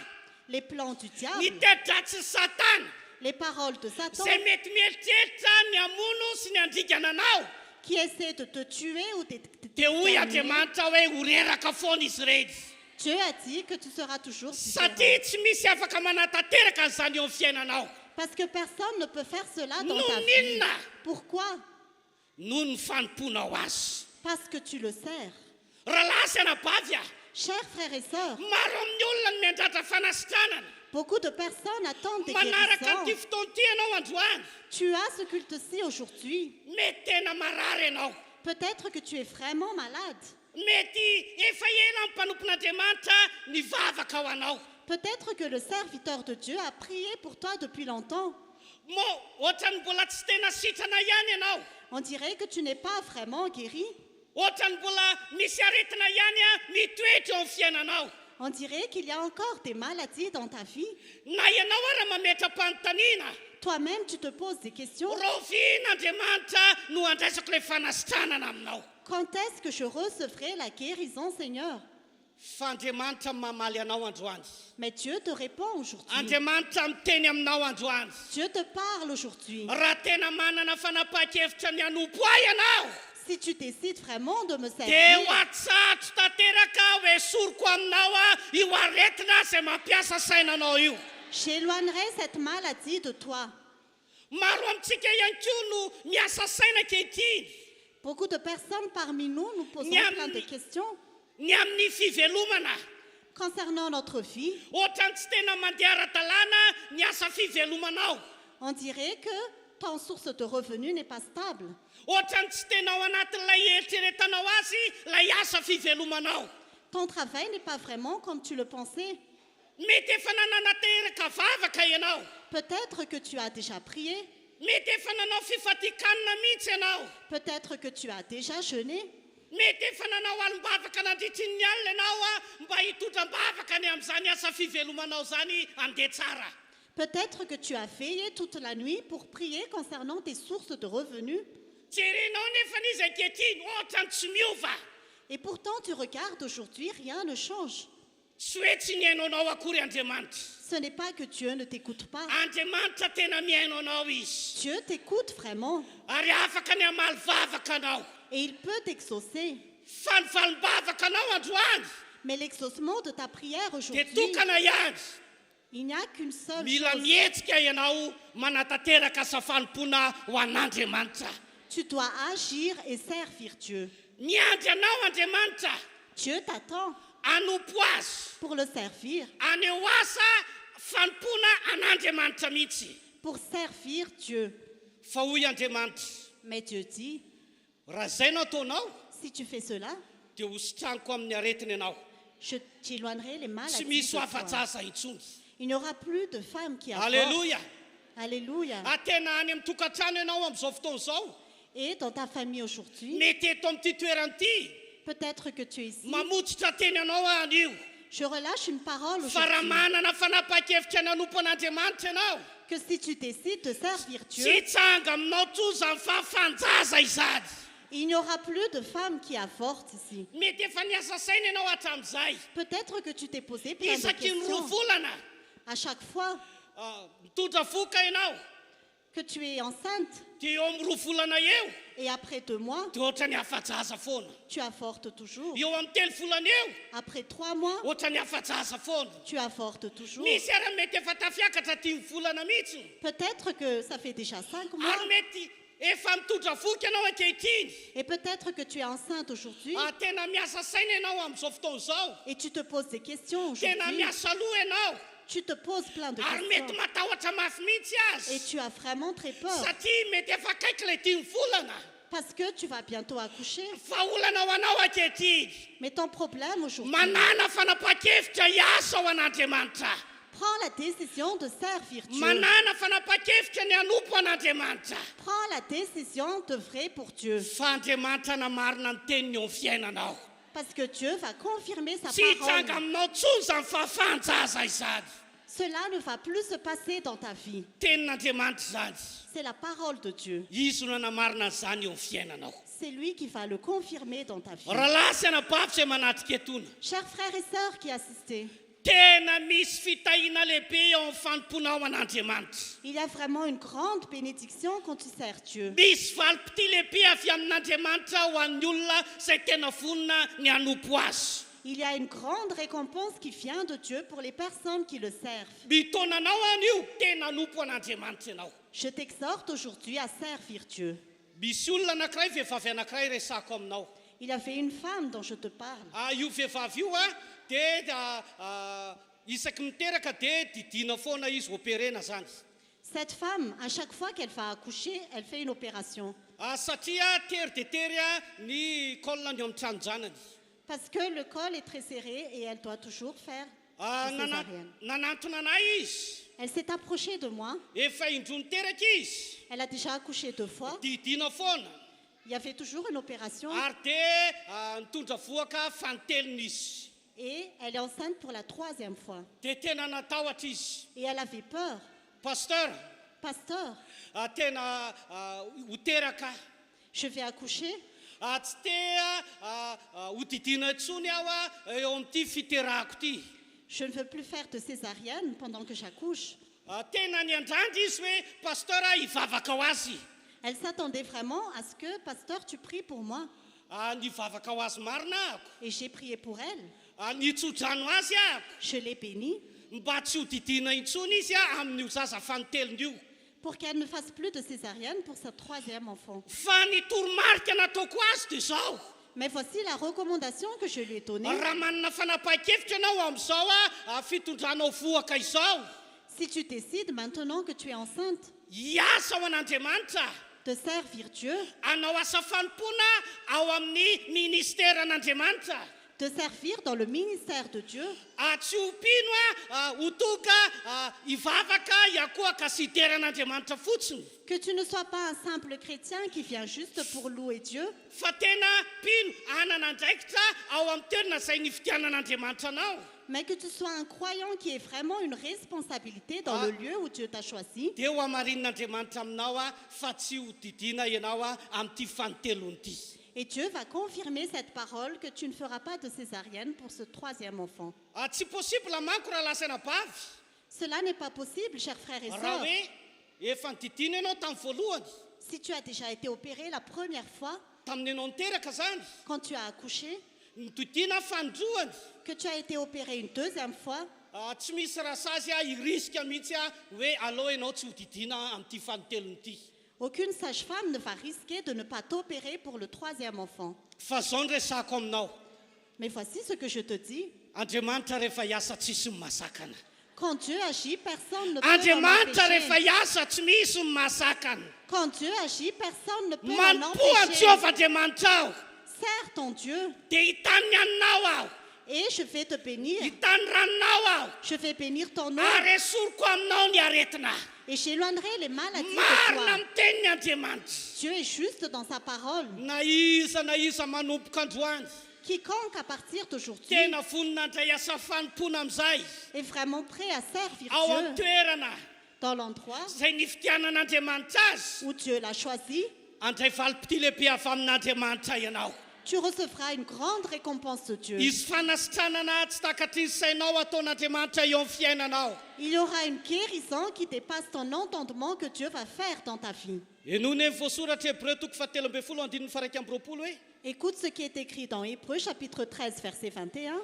les plans du ny diable, tedratsy Satana les paroles de Satan izay mety mieritreritra ny hamono sy ny andrikana anao, qui essaient de te tuer ou de dia hoy t'exterminer, Andriamanitra hoe ho reraka foana izy ireny. Dieu a dit que tu seras toujours Satria différent. tsy misy afaka manatanteraka an'izany eo amin'ny fiainanao. Parce que personne ne peut faire cela dans ta Noho vie. n'inona Pourquoi? noho ny fanomponao azy. Parce que tu le sers. Raha lahy sy anabavy a, Chers frères et sœurs, maro amin'ny olona no miandratra fanasitranana. beaucoup de personnes attendent des Manaraka guérisons. an'ity fotoan'ity ianao androany, Tu as ce culte-ci aujourd'hui. mety tena marary ianao. Peut-être que tu es vraiment malade. Mety efa ela amin'ny mpanompon'Andriamanitra nivavaka ho anao. Peut-être que le serviteur de Dieu a prié pour toi depuis longtemps. Mo ohatrany mbola tsy tena sitrana ihany ianao, On dirait que tu n'es pas vraiment guéri. ohatrany mbola misy aretina ihany a mitoetra eo amin'ny fiainanao. On dirait qu'il y a encore des maladies dans ta vie. Na ianao ara mametram-panontaniana, Toi-même, tu te poses des questions. rovin'Andriamanitra no andraisako ilay fanasitranana aminao. Quand est-ce que je recevrai la guérison, Seigneur? Fa Andriamanitra mamaly anao androany. Mais Dieu te répond aujourd'hui. Andriamanitra miteny aminao androany. Dieu te parle aujourd'hui. Raha tena manana fanapahan-kevitra ny hanompo ahy ianao, Si tu décides vraiment de me dia servir, ho atsatro tanteraka hoe soroko aminao a io aretina izay mampiasa sainanao io. j'éloignerai cette maladie de toi. Maro amintsika ihany koa no miasa saina ankehitriny Beaucoup de personnes parmi nous nous posons Niam- plein de questions ny amin'ny fivelomana. concernant notre vie. Ohatrany tsy tena mandeha ara-dalàna ny asa fivelomanao. On dirait que ton source de revenus n'est pas stable. Ohatrany tsy tena ao anatin'ilay eritreretanao azy lay asa fivelomanao. Ton travail n'est pas vraiment comme tu le pensais. Mety efa nananateraka vavaka ianao. Peut-être que tu as déjà prié. Mety efa nanao fifatikanina mihitsy ianao. Peut-être que tu as déjà jeûné. Mety efa nanao alim-bavaka nandritry ny alina ianao a mba hitondram-bavaka ny amin'izany asa fivelomanao zany andeha tsara. Peut-être que tu as veillé toute la nuit pour prier concernant tes sources de revenus. Jerenao nefa n'izy ankehitriny ohatrany tsy miova. Et pourtant, tu regardes aujourd'hui, rien ne change. Tsy hoe tsy niainao anao akory Andriamanitra. Ce n'est pas que Dieu ne t'écoute pas. Andriamanitra tena miaino anao izy. Dieu t'écoute vraiment. Ary afaka ny hamaly vavaka anao. Et il peut t'exaucer. Fa ny valim-bavaka anao androany Mais l'exaucement de ta prière dia aujourd'hui, tokana ihany. il n'y a qu'une seule Mila chose. mihetsika ianao manatateraka asa fanompoana ho an'Andriamanitra. Tu dois agir et servir Dieu. Miandry anao Andriamanitra Dieu t'attend hanompo azy. pour le servir, Aneo asa fanompoana an'Andriamanitra mihitsy. pour servir Dieu. Fa hoy Andriamanitra, Mais Dieu dit, raha zay no ataonao si tu fais cela, dia hositraniko amin'ny aretiny ianao. je t'éloignerai les Tsy maladies misy ho de toi. afa-jaza intsony. Il n'y aura plus de femmes qui avortent. Alléluia. Alléluia. Atena any amin'ny tokantrano ianao amin'izao fotoana izao. Et dans ta famille aujourd'hui, Mety eto amin'ity toeranyity peut-être que tu es ici. mamotsitra teny ianao anio. Je relâche une parole Fa raha aujourd'hui. manana fanapahan-kevitra ny hanompo an'Andriamanitra ianao, que si tu décides de servir tsy Dieu, hitsanga aminao tso zany fahafanjaza izady il n'y aura plus de femmes qui avortent ici. mety efa niasa saina ianao hatramin'izay Peut-être que tu t'es posé plein de isaky ny roa questions. volana À chaque fois mitondra voka ianao que tu es enceinte dia eo amin'ny roa volana eo et après 2 mois, dia ohatra ny afajaza foana tu avortes toujours. eo amin'ny telo volana eo Après 3 mois, ohatra ny afajaza foana tu avortes toujours. misy ara mety efa tafiakatra 10 volana mihitsy Peut-être que ça fait déjà 5 mois ary mety efa mitondra voka ianao ankehitriny et peut-être que tu es enceinte aujourd'hui tena miasa saina ianao amin'izao fotoana izao et tu te poses des questions tena aujourd'hui. miasa loha ianao Tu te poses plein de ary mety questions matahotra mafy mihitsy et azy tu as vraiment très peur satria mety efa kaiky ilay 10 volana parce que tu vas bientôt accoucher. fa olana ho anao ankehitriny Mais ton problème aujourd'hui, manana fanapa-kevitra hiasa ao an'Andriamanitra prends la décision de servir Dieu. manana fanapa-kevitra ny anompo an'Andriamanitra Prends la décision de vrai pour Dieu. fa Andriamanitra namarina ny teniny eo amin'ny fiainanao Parce que Dieu va confirmer sa tsy hitsanga parole. aminao tsony zany fahafanjaza izany Cela ne va plus se passer dans ta vie. tenin'Andriamanitra zany C'est la parole de Dieu. izy no namarina an'izany eo amin'ny fiainanao C'est lui qui va le confirmer dans ta vie. rahalahy sy anabavy zay manatrika etona Chers frères et sœurs qui assistez, tena misy fitahiana lehibe eo amin'ny fanomponao an'Andriamanitra il y a vraiment une grande bénédiction quand tu sers Dieu. misy valopiti lehibe avy amin'Andriamanitra ho an'ny olona izay tena vonina ny hanompo azy Il y a une grande récompense qui vient de Dieu pour les personnes qui le servent. mitaonanao an'io tena hanompo an'Andriamanitra ianao Je t'exhorte aujourd'hui à servir Dieu. misy olona anankiray vehivavy anankiray resako aminao Il y avait une femme dont je te parle. io vehivavy io dia isaky miteraka dia didina foana izy operena zany Cette femme, à chaque fois qu'elle va accoucher, elle fait une opération. satria tery de tery ny colony eo amin'ny tranonjanany Parce que le col est très serré et elle doit toujours faire une césarienne. nanantona anahy izy Elle s'est approchée de moi. efa indrony teraka izy Elle a déjà accouché 2 fois. didina foana Il y avait toujours une opération ary dia nitondra voaka fantelon'izy et elle est enceinte pour la 3e fois. dia tena natahotra izy Et elle avait peur. pasteur Pasteur, tena ho teraka je vais accoucher. tsy tea ho didina intsony aho eo amin'ity fiterahako ity Je ne veux plus faire de césarienne pendant que j'accouche. tena ny andrandra izy hoe pasteur hivavaka ho azy Elle s'attendait vraiment à ce que, pasteur, tu pries pour moi. nivavaka ho azy marina ahako Et j'ai prié pour elle. nitsodrano azy ahako Je l'ai bénie mba tsy ho didina intsony izy amin'io zaza fanotelon'io pour qu'elle ne fasse plus de césarienne pour sa 3e enfant. fa ny toromarika nataoko azy dia zao Mais voici la recommandation que je lui ai donnée. raha manana fanapa-kevitra ianao amin'izao fitondranao voaka izao Si tu décides maintenant que tu es enceinte hiasa ao an'Andriamanitra de servir Dieu, anao asa fanompona ao amin'ny ministera an'Andriamanitra de servir dans le ministère de Dieu, tsy ompino ho toka hivavaka hiakoaka sy hiteran'Andriamanitra fotsiny que tu ne sois pas un simple chrétien qui vient juste pour louer Dieu, fa tena pino anana andraikitra ao amin'ny toerana izay nividianan'Andriamanitra anao mais que tu sois un croyant qui ait vraiment une responsabilité dans le lieu où Dieu t'a choisi, dia ho amarin'Andriamanitra aminao fa tsy ho didina ianao amin'ity fanotelon'ity et Dieu va confirmer cette parole que tu ne feras pas de césarienne pour ce 3e enfant. tsy possible manko raha lasa nabavy Cela n'est pas possible, chers frères et raha sœurs. hoe efa nididina ianao tamin'ny voalohany Si tu as déjà été opéré la première fois, tamin'ny ianao niteraka zany quand tu as accouché, nididina fanindroany que tu as été opéré une 2e fois, tsy misy rasazy iriska mihitsy hoe aloha ianao tsy ho didina amin'ity fanotelon'ity aucune sage-femme ne va risquer de ne pas t'opérer pour le 3e enfant. fa zao ny resako aminao Mais voici ce que je te dis. Andriamanitra rehefa hiasa tsisy mahasakana Quand Dieu agit, personne ne peut Andriamanitra l'en rehefa empêcher. hiasa tsy misy ny mahasakana Quand Dieu agit, personne ne peut l'en manompoa ny empêcher. Jehovah-Andriamanitra aho Sers ton Dieu dia hitany aninao aho et je vais te bénir. hitany ranonao aho Je vais bénir ton nom ary esoriko aminao ny aretina et j'éloignerai les maladies de marina toi. amin'ny tenin'ny Andriamanitra Dieu est juste dans sa parole. na iza manompoka androany Quiconque à partir d'aujourd'hui tena voninandray asa fanompona amin'izay est vraiment prêt à servir ao amin'ny Dieu toerana dans l'endroit zay nifitianan'Andriamanitra azy où Dieu l'a choisi, andray valopity lehibe avy amin'Andriamanitra ianao. tu recevras une grande récompense de Dieu. Izy fanasitranana tsy takatry ny sainao ataon'Andriamanitra eo amin'ny fiainanao. Il y aura une guérison qui dépasse ton entendement que Dieu va faire dans ta vie. Enony amin'ny voasoratra Hébreu toko 7:1 hoe Écoute ce qui est écrit dans Hébreux chapitre 13 verset 21.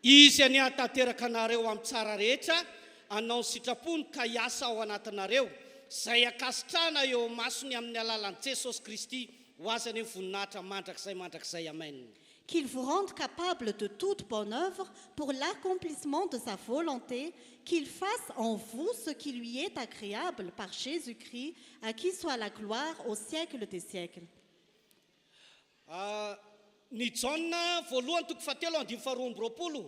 izy any hatanteraka anareo amin'ny tsara rehetra anao ny sitrapony ka hiasa ao anatinareo zay akasitrana eo masony amin'ny alalan'i Jesosy Kristy ho azy any voninahitra mandrakizay amen. Qu'il vous rende capable de toute bonne œuvre pour l'accomplissement de sa volonté, qu'il fasse en vous ce qui lui est agréable par Jésus-Christ, à qui soit la gloire au siècle des siècles. Ny Jaona voalohany toko 7:22.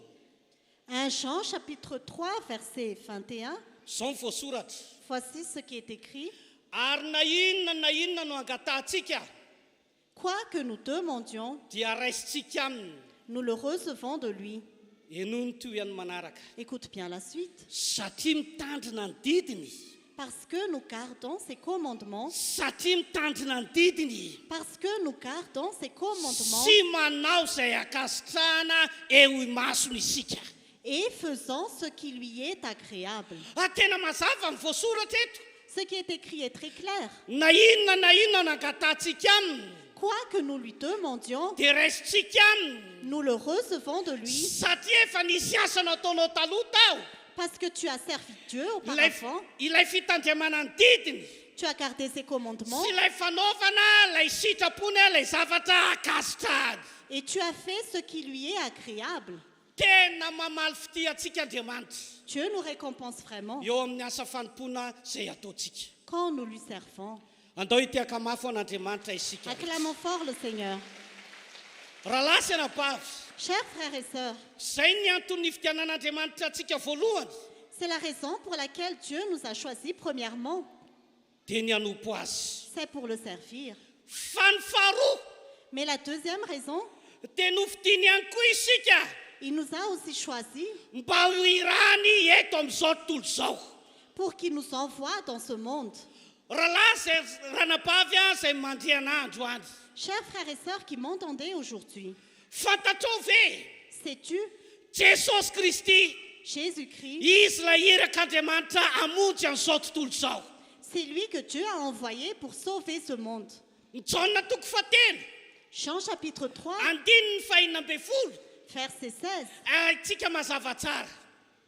1 Jean chapitre 3 verset 21. Zao ny voasoratra. Voici ce qui est écrit. Ary na inona no angatantsika Quoi que nous demandions, dia raisintsika aminy. nous le recevons de lui. Enony toy any manaraka. Écoute bien la suite. Satria mitandrina ny didiny. Parce que nous gardons ses commandements, Satria mitandrina ny didiny. parce que nous gardons ses commandements Sy manao zay akasitrahana eo imasony isika. et faisons ce qui lui est agréable. Tena mazava ny voasoratra eto. Ce qui est écrit est très clair. Na inona no angatantsika aminy Quoi que nous lui demandions, dia raisintsika aminy. nous le recevons de lui, Satria efa nisy asa nataonao taloha tao. parce que tu as servi Dieu Ilay auparavant, fitandriamana ny didiny. tu as gardé ses commandements Sy ilay fanaovana lay sitrapony lay zavatra akasitrahany. et tu as fait ce qui lui est agréable. Tena mamaly fitiatsika Andriamanitra Dieu nous récompense vraiment eo amin'ny asa fanompoana zay ataontsika. quand nous lui servons. Andao hitiaka mafy an'Andriamanitra isika. Acclamons fort le Seigneur. Rahalahy sy anabavy, Chers frères et sœurs, zay ny antony fitianan'Andriamanitra atsika voalohany c'est la raison pour laquelle Dieu nous a choisis premièrement. dia ny hanompo azy. C'est pour le servir. Fa ny faharoa Mais la deuxième raison, dia nofitiany ihany koa isika il nous a aussi choisis mba ho irany eto amin'izao tontolo izao. pour qu'il nous envoie dans ce monde. Rahalahy zay ranabavy zay mandriana androany. Chers frères et sœurs qui m'entendez aujourd'hui, Fantatrao ve sais-tu, Jesosy Kristy Jésus-Christ, izy lay irak'Andriamanitra amonjy an'izao tontolo izao. c'est lui que Dieu a envoyé pour sauver ce monde. Ny Jaona toko 7, Jean chapitre 3, 12. verset 16, Tsika mazava tsara.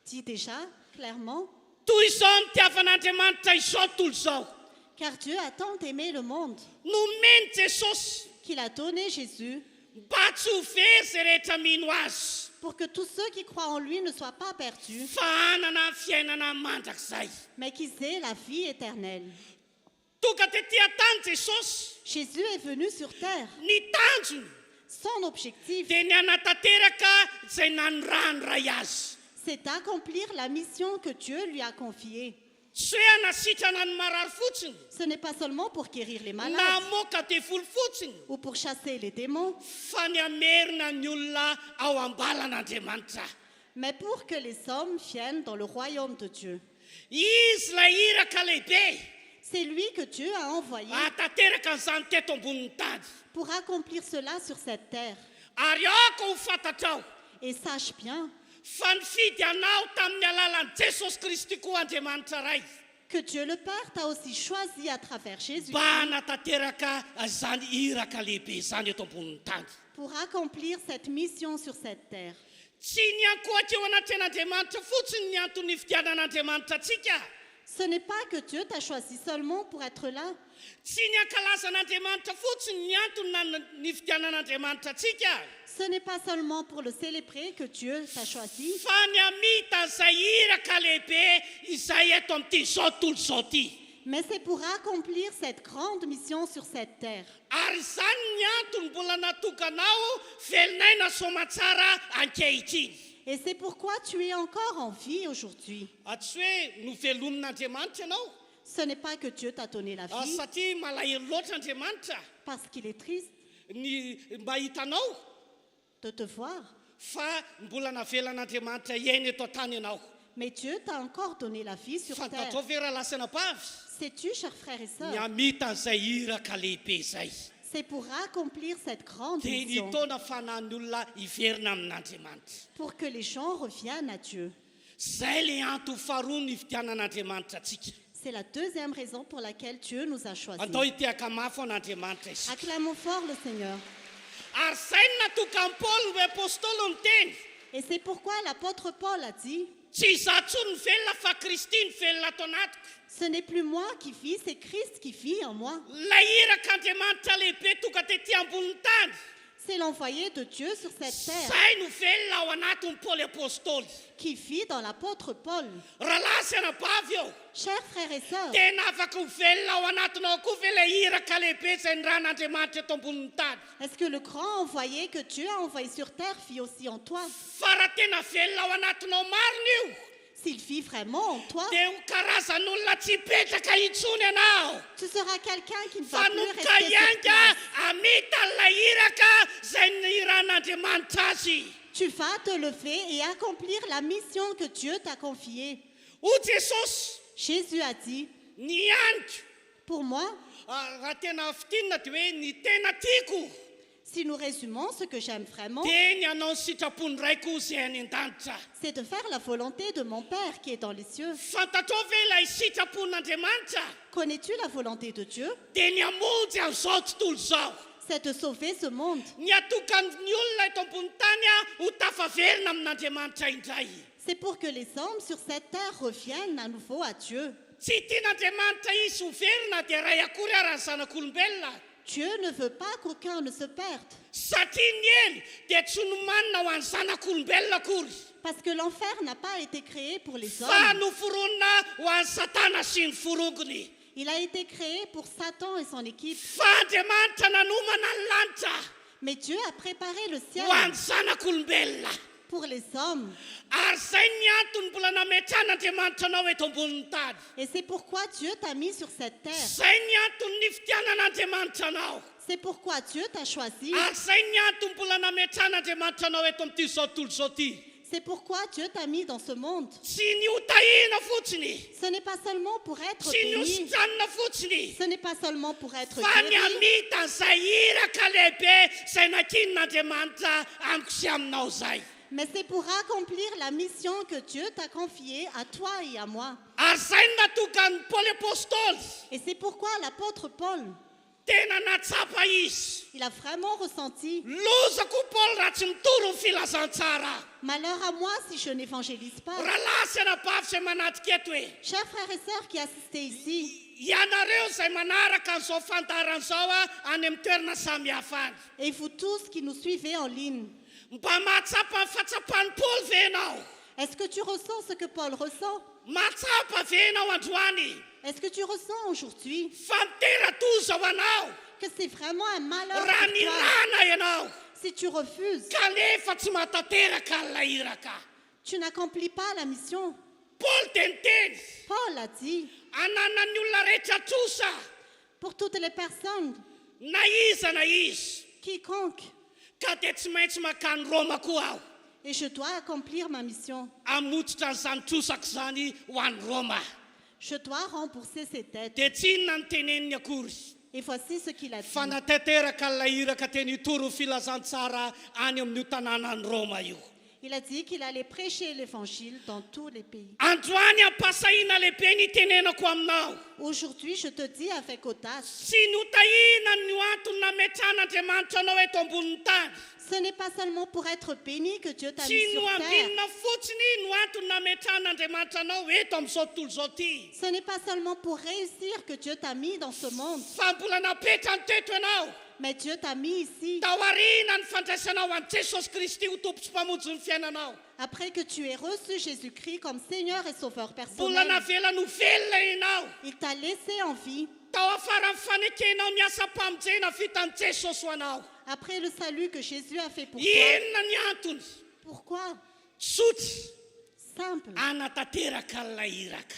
dit déjà clairement, Toy izao ny tiavan'Andriamanitra izao tontolo izao. car Dieu a tant aimé le monde Nomeny Jesosy qu'il a donné Jésus mba tsy ho very zay rehetra mino azy. pour que tous ceux qui croient en lui ne soient pas perdus, Fa hanana fiainana mandrakizay. mais qu'ils aient la vie éternelle. Tonga tetỳ tany Jesosy Jésus est venu sur terre. ny tanjony Son objectif, dia ny hanatanteraka zay nanorano ray azy. c'est d'accomplir la mission que Dieu lui a confiée. Tsy hoe hanasitrana ny marary fotsiny Ce n'est pas seulement pour guérir les malades na moka devoly fotsiny ou pour chasser les démons, fa ny amerina ny olona ao ambalan'Andriamanitra. mais pour que les hommes viennent dans le royaume de Dieu. Izy lay iraka lehibe C'est lui que Dieu a envoyé ahatanteraka an'izany teto ambonin'ny tany. pour accomplir cela sur cette terre. Ary aoko ho fantatrao Et sache bien fa nifidy anao tamin'ny alalan'i Jesosy Kristy koa Andriamanitra ray que Dieu le Père t'a aussi choisi à travers Jésus mba hanatanteraka zany iraka lehibe zany eto ambonin'ny tany. pour accomplir cette mission sur cette terre. Tsy ny ankoatra eo anatren'Andriamanitra fotsiny ny antony fidianan'Andriamanitra atsika. Ce n'est pas que Dieu t'a choisi seulement pour être là. Tsy ny ankalazan'Andriamanitra fotsiny ny antony ny fidianan'Andriamanitra atsika. Ce n'est pas seulement pour le célébrer que Dieu t'a choisi, Fa ny amita zay iraka lehibe izay eto amin'ity zao tontolo zao ty. mais c'est pour accomplir cette grande mission sur cette terre. Ary zany ny antony mbola natokanao velinaina somatsara ankehitriny. Et c'est pourquoi tu es encore en vie aujourd'hui. Tsy hoe novelomin'Andriamanitra ianao Ce n'est pas que Dieu t'a donné la vie satria malahelo loatra Andriamanitra parce qu'il est triste ny mahita anao de te voir, fa mbola navelan'Andriamanitra iaina eto an-tany ianao. Mais Dieu t'a encore donné la vie sur terre. Fantatrao ve raha lasana pavy Sais-tu, chers frères et sœurs, niamita an'izay iraka lehibe zay c'est pour accomplir cette grande dia mission, nitona fanan'ny olona iverina amin'andriamanitra pour que les gens reviennent à Dieu. zay le antony faharoa ny fitianan'andriamanitra atsika C'est la deuxième raison pour laquelle Dieu nous a choisis. atao hitiaka mafy an'andriamanitra izy Acclamons fort le Seigneur. ary zay ny natoka an'i paoly ny apôstôly miteny Et c'est pourquoi l'apôtre Paul a dit, tsy izaho tsony ny velona fa Kristy ny velona ato anatiko ce n'est plus moi qui vis, c'est Christ qui vit en moi. lay irak'andriamanitra lehibe tonga tetỳ ambonin'ny tany C'est l'envoyé de Dieu sur cette terre zay no velona ao anatin'ny paoly apôstôly qui vit dans l'apôtre Paul. raha lasana bavy eo Chers frères et sœurs, tena afaka ho velona ao anatinao koa ve lay iraka lehibe zay ny ran'andriamanitra eto ambonin'ny tany est-ce que le grand envoyé que Dieu a envoyé sur terre vit aussi en toi? fa raha tena velona ao anatinao marina io S'il vit vraiment en toi, dia ho karazan'olona tsy hipetraka intsony ianao tu seras quelqu'un qui ne va fa plus nomboka rester sur ianga place. amita n'ilay iraka zay ny ran'andriamanitra azy Tu vas te lever et accomplir la mission que Dieu t'a confiée. hoy jesosy Jésus a dit, ny aniko pour moi, raha tena fitinina dia hoe ny tena tiako si nous résumons ce que j'aime vraiment, dia ny anao ny sitrapony raiko zay any an-danitra c'est de faire la volonté de mon Père qui est dans les cieux. fantatrao ve ilay sitrapon'andriamanitra Connais-tu la volonté de Dieu? dia ny amonjy amin'izao tontolo izao C'est de sauver ce monde. ny atokan'ny olona eto ambony tany ho tafaverina amin'andriamanitra indray C'est pour que les hommes sur cette terre reviennent à nouveau à Dieu. tsy tian'andriamanitra izy ho verina dia ray akory ara ny zanak'olombelona Dieu ne veut pas qu'aucun ne se perde. satria ny ely dia tsy nomanina ho an'ny zanak'olombelona akory Parce que l'enfer n'a pas été créé pour les fa hommes. noforonina ho an'ny satana sy ny forongony Il a été créé pour Satan et son équipe. fa andriamanitra nanomana ny lanitra Mais Dieu a préparé le ciel ho an'ny zanak'olombelona pour les hommes. ary zay ny antony mbola nametran'andriamanitra anao eto ambonin'ny tany Et c'est pourquoi Dieu t'a mis sur cette terre. zay ny antony ny fitianan'andriamanitra anao C'est pourquoi Dieu t'a choisi. ary zay ny antony mbola nametran'andriamanitra anao eto amin'ity zao tontolo zao ty C'est pourquoi Dieu t'a mis dans ce monde. tsy ny hotahina fotsiny Ce n'est pas seulement pour être tsy ny béni. hosijanona fotsiny Ce n'est pas seulement pour être fa ny guéri. amita an'izay iraka lehibe zay nakinin'andriamanitra amiko sy aminao zay Mais c'est pour accomplir la mission que Dieu t'a confiée à toi et à moi. ary zay ny natokan'ny paoly apôstôly Et c'est pourquoi l'apôtre Paul, tena natsapa izy il a vraiment ressenti, lozako paoly raha tsy mitoro ny filazantsara malheur à moi si je n'évangélise pas. raha lasy anabavy zay manatika eto hoe Chers frères et sœurs qui assistez ici, ianareo zay manaraka an'izao fandaran'izao any amin'ny toerana samihafa any et vous tous qui nous suivez en ligne, mba mahatsapa ny fatsapan'ny paoly ve ianao est-ce que tu ressens ce que Paul ressent? mahatsapa ve ianao androany Est-ce que tu ressens aujourd'hui fa mitera-toza ho anao que c'est vraiment un malheur raha pour toi nirana ianao si tu refuses, kanefa tsy mahatateraka an'ilay iraka tu n'accomplis pas la mission? paoly teniteny Paul a dit, ananan'ny olona rehetra trosa pour toutes les personnes, na iza na izy quiconque, ka dia tsy maintsy makany roma koa aho et je dois accomplir ma mission. amototra n'izany trosako zany ho an'ny roma Je dois rembourser ses dettes. dia tsy inona ny teneniny akory Et voici ce qu'il a dit. fa natanteraka n'ilay iraka teny hitoro ny filazantsara any amin'io tanànany roma io Il a dit qu'il allait prêcher l'évangile dans tous les pays. androany ampasahina lehibe ny tenenako aminao Aujourd'hui, je te dis avec audace, tsy notahina ny antony nametran'andriamanitra anao eto ambonin'ny tany ce n'est pas seulement pour être béni que Dieu t'a tsy mis no sur terre. ambinina fotsiny no antony nametran'andriamanitra anao eto amin'izao tontolo zao ty Ce n'est pas seulement pour réussir que Dieu t'a mis dans ce monde, fa mbola napetra ny teto ianao mais Dieu t'a mis ici taoriana ny fandraisanao an'i jesosy kristy ho tompo sy mpamonjy ny fiainanao après que tu aies reçu Jésus-Christ comme Seigneur et Sauveur mbola personnel. navela no velona ianao Il t'a laissé en vie. tao afara ny fanekenao ny asa-pamonjena vitan'i jesosy ho anao Après le salut que Jésus a fait pour toi. inona ny antony Pourquoi? sotry Simple. anatanteraka n'ilay iraka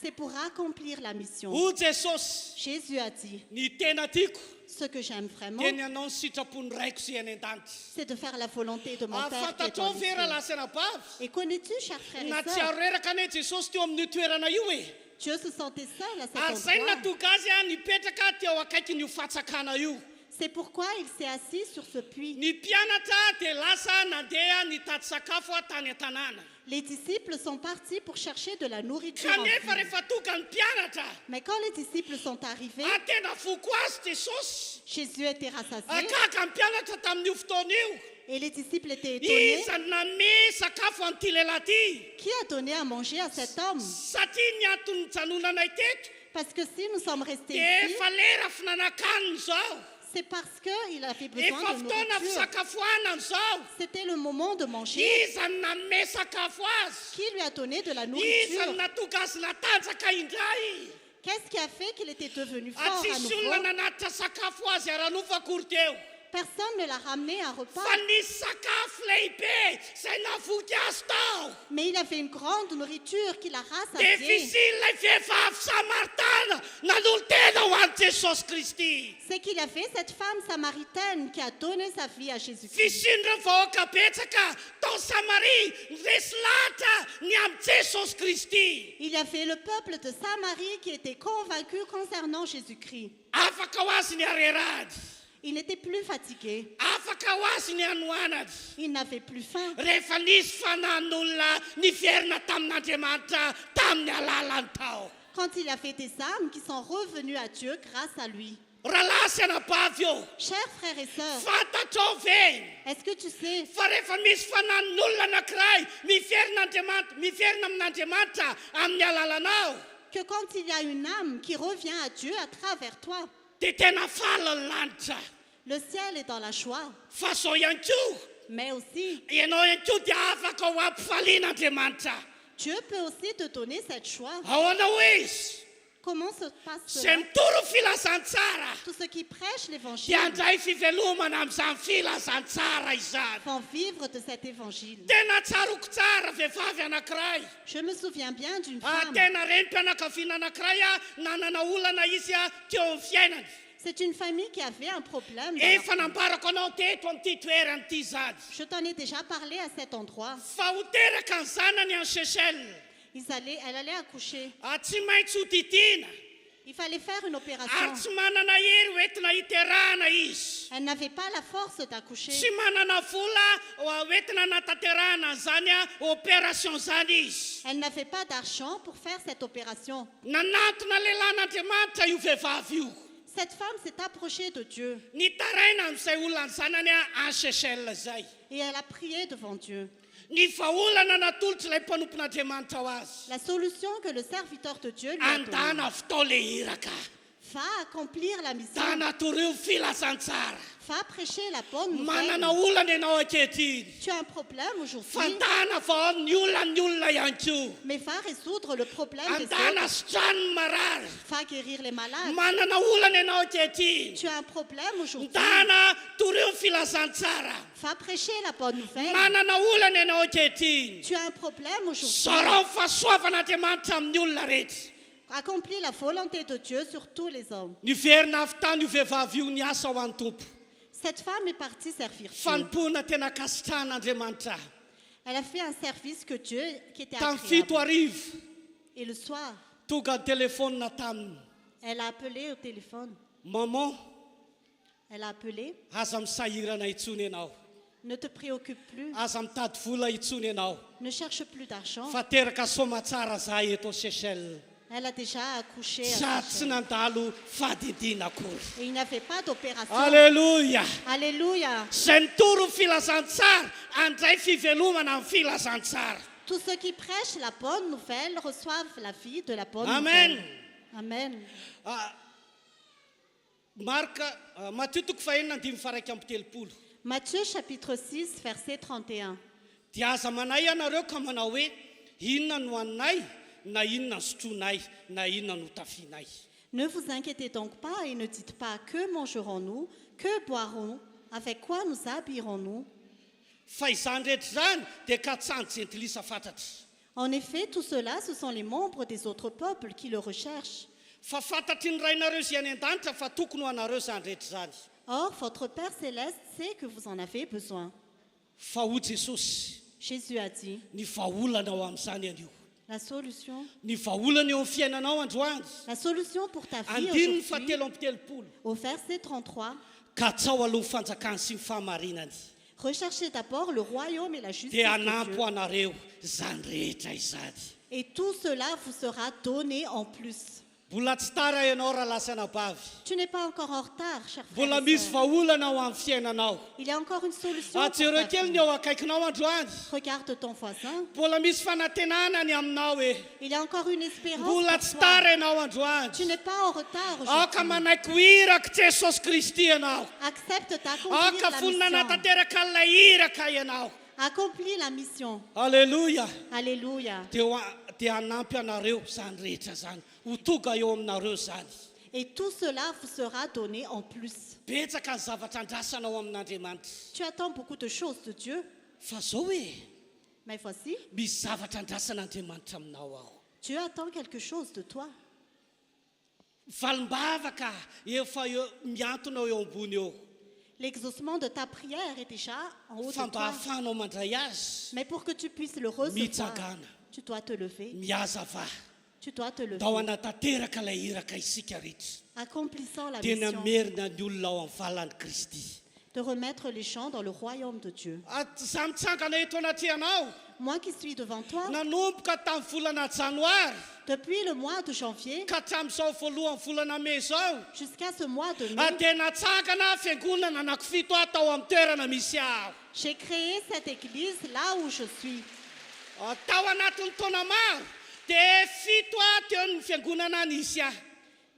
C'est pour accomplir la mission. ho jesosy Jésus a dit, ny tena tiako ce que j'aime vraiment, dia ny anao ny sitrapony raiko sy any an-danitra. c'est de faire la volonté de mon Père qui est Fantatrao dans les ve raha cieux. lasana bavy Et connais-tu, chers frères na et tsy sœurs, aro reraka ane Jesosy teo amin'ny toerana io e. Dieu se sentait seul à Ary cet zay endroit. natonga azy a nipetraka teo akaikin'io fatsakana io. C'est pourquoi il s'est assis sur ce puits. Ny mpianatra dia lasa nandeha nitady sakafo tany an-tanàna. Les disciples sont partis pour chercher de la nourriture en Kanefa ville. rehefa tonga ny mpianatra Mais quand les disciples sont arrivés, tena foko azy Jesosy. Jésus était rassasié Akaka ny mpianatra tamin'io fotoana io. et les disciples étaient étonnés. Iza name sakafo an'ity lehilahy ty. Qui a donné à manger à cet homme? Satria ny antony janonanay teto Parce que si nous sommes restés dia ici, efa lera finanankaniny zao. c'est parce qu'il avait besoin Efa de fotoana nourriture. fisakafoanany zao. C'était le moment de manger. Iza ny nanome sakafo azy. Qui lui a donné de la Iza ny nourriture? natonga azy natanjaka indray. Qu'est-ce qui a fait qu'il était devenu fort à Atsisy olona nouveau? nanatitra sakafo azy aranofa akory teo. Personne ne l'a ramené un repas, Fa nisy sakafo lehibe zay navoky azy tao. mais il avait une grande nourriture qui l'a Dia rassasié. fisin'ilay vehivavy Samaritana nanolo tena ho an'i Jesosy Kristy. C'est qu'il y avait cette femme samaritaine qui a donné sa vie à Jésus-Christ. Fisin'ireo vahoaka betsaka tao Samaria resy lahatra ny amin'ny Jesosy Kristy. Il y avait le peuple de Samarie qui était convaincu concernant Jésus-Christ. Afaka ho azy ny arerady. Il n'était plus fatigué. Afaka ho azy ny anoanady. Il n'avait plus faim. Rehefa nisy fanahin'olona niverina tamin'Andriamanitra tamin'ny alalany tao. Quand il y avait des âmes qui sont revenues à Dieu grâce à lui. Rahalahy sy anabavy eo, Chers frères et sœurs, fantatrao ve est-ce que tu sais fa rehefa misy fanahin'olona anankiray miverina amin'Andriamanitra amin'ny alalanao que quand il y a une âme qui revient à Dieu à travers toi, dia tena faly ny lanitra. le ciel est dans la joie. Fa zao ihany koa Mais aussi, ianao ihany koa dia afaka ho ampifalian'Andriamanitra. Dieu peut aussi te donner cette joie. Ahoana ho izy Comment se passe zay cela? mitoro filazantsara Tous ceux qui prêchent dia l'évangile handray fivelomana amin'izany filazantsara izany. vont vivre de cet évangile. Tena tsaroko tsara vehivavy anankiray. Je me souviens bien d'une femme. Tena renim-pianakaviana anankiray nanana olana izy teo amin'ny fiainany. C'est une famille qui avait un problème. Efa nambarako anao teto amin'ity toerana ity zady. Je t'en ai déjà parlé à cet endroit. Fa ho teraka ny zanany any Seychelles. Elle allait accoucher. Tsy maintsy ho titina. Il fallait faire une Ary opération. tsy manana hery hoentina hiterahana izy. Elle n'avait pas la force d'accoucher. Tsy manana vola hoentina nataterahana zany opération zany izy. Elle n'avait pas d'argent pour faire cette opération. Nanatona lehilahin'Andriamanitra io vehivavy io. Cette femme s'est approchée de Dieu Nitaraina amin'izay olona ny zanany any Seychelles zay. et elle a prié devant Dieu. Ny vaholana natolotra ilay mpanompon'Andriamanitra ho azy. La solution que le serviteur de Dieu lui a donnée, Andana fotoa le hiraka. va accomplir la mission, Da natoreo filazantsara. va prêcher la bonne Manana nouvelle. olana ianao ankehitriny. Tu as un problème aujourd'hui, Fantana fa ny olona ihany koa. mais va résoudre le problème des Andana autres. sitrano marary. Va guérir les malades. Manana olana ianao ankehitriny. Tu as un problème aujourd'hui, Dana toreo filazantsara. va prêcher la bonne nouvelle. Manana olana ianao ankehitriny. Tu as un problème aujourd'hui, Sarao fahasoavan'Andriamanitra amin'ny olona rehetra. accomplis la volonté de Dieu sur tous les hommes. Niverina avy tany io vehivavy io niasa ho an'ny tompo. Cette femme est partie servir Dieu. Fanompoana tena kasitrahan'Andriamanitra. Elle a fait un service que Dieu qui était Tamin'ny fito agréable. arivo Et le soir, tonga ny telefônina taminy. elle a appelé au téléphone. Maman, Elle a appelé. aza misahirana intsony ianao. Ne te préoccupe plus. Aza mitady vola intsony ianao. Ne cherche plus d'argent. Fa teraka somatsara za eto Seychelles. Elle a déjà accouché. à Za Seychelles. tsy nandalo fadidina akory. Et il n'y avait pas d'opération. Alléluia. Alléluia. Zay mitoro filazantsara andray fivelomana amin'ny filazantsara. Tous ceux qui prêchent la bonne nouvelle reçoivent la vie de la bonne Amen. nouvelle. Amen. Marka Matthieu toko fahenina andimy faraiky amby telopolo. Matthieu chapitre 6, verset 31. Dia aza manay ianareo ka manao hoe inona no haninay na inona no sotronay na inona no tafianay. Ne vous inquiétez donc pas et ne dites pas que mangerons-nous, que boirons, avec quoi nous habillerons-nous. Fa izany rehetra zany dia katsanjo jentilisa fantatra. En effet, tout cela, ce sont les membres des autres peuples qui le recherchent. fa fantatry ny rainareo izay any an-danitra fa tokony ho anareo izany rehetra zany. Or, votre Père céleste sait que vous en avez besoin. Fa ho Jesosy Jésus a dit, ny vahaolana ao amin'izany anio. la solution Ny vahaolana eo amin'ny fiainanao androany. pour ta vie Andiny ny aujourd'hui, fahatelo amby telopolo. au verset 33, Ka tsao aloha ny fanjakany sy ny fahamarinany. recherchez d'abord le royaume et la justice Dia de anampy Dieu, ho anareo izany rehetra izany. et tout cela vous sera donné en plus. Mbola tsy tara ianao raha lasana bavy. Tu n'es pas encore en retard, cher frère Mbola et misy sœur. vahaolana ao amin'ny fiainanao. Il y a encore une solution pour Ajereo ta kely vie. ny eo akaikinao androany. Regarde ton voisin. Mbola misy fanantenana ny aminao e. Il y a encore une espérance Mbola pour tsy toi. tara ianao androany. Tu n'es pas en retard Aka aujourd'hui. manaiky ho iraka Jesosy Kristy ianao. Accepte d'accomplir Aka la fonina mission. natateraka an'ilay iraka ianao. Accomplis la mission. Alleluia. Alléluia. Dia anampy anareo izany rehetra zany. Ho tonga eo aminareo zany. Et tout cela vous sera donné en plus. Betsaka ny zavatra andrasanao amin'Andriamanitra. Tu attends beaucoup de choses de Dieu, Fa zao hoe mais voici, misy zavatra andrasan'Andriamanitra aminao ao. Dieu attend quelque chose de toi. Valim-bavaka efa miantona eo ambony eo. L'exaucement de ta prière est déjà en haut de Fa mba toi. ahafahanao mandray azy, Mais pour que tu puisses le recevoir, mitsangana, tu dois te lever. miazava. Tu dois te Da ho lever. anatanteraka ilay iraka isika rehetra. Accomplissant la Tena mission merina ny olona ao amin'ny valan'i Kristy. de remettre les gens dans le royaume de Dieu. Za mitsangana eto anaty anao, Moi qui suis devant toi, nanomboka tamin'ny volana janoary depuis le mois de janvier ka hatramin'izao voalohan'ny volana mai zao, jusqu'à ce mois de mai, dia natsangana fiangonana anankifito atao amin'ny toerana misy aho. j'ai créé cette église là où je suis. Tao anatin'ny taona maro dia fito teo ny fiangonana nisy aho.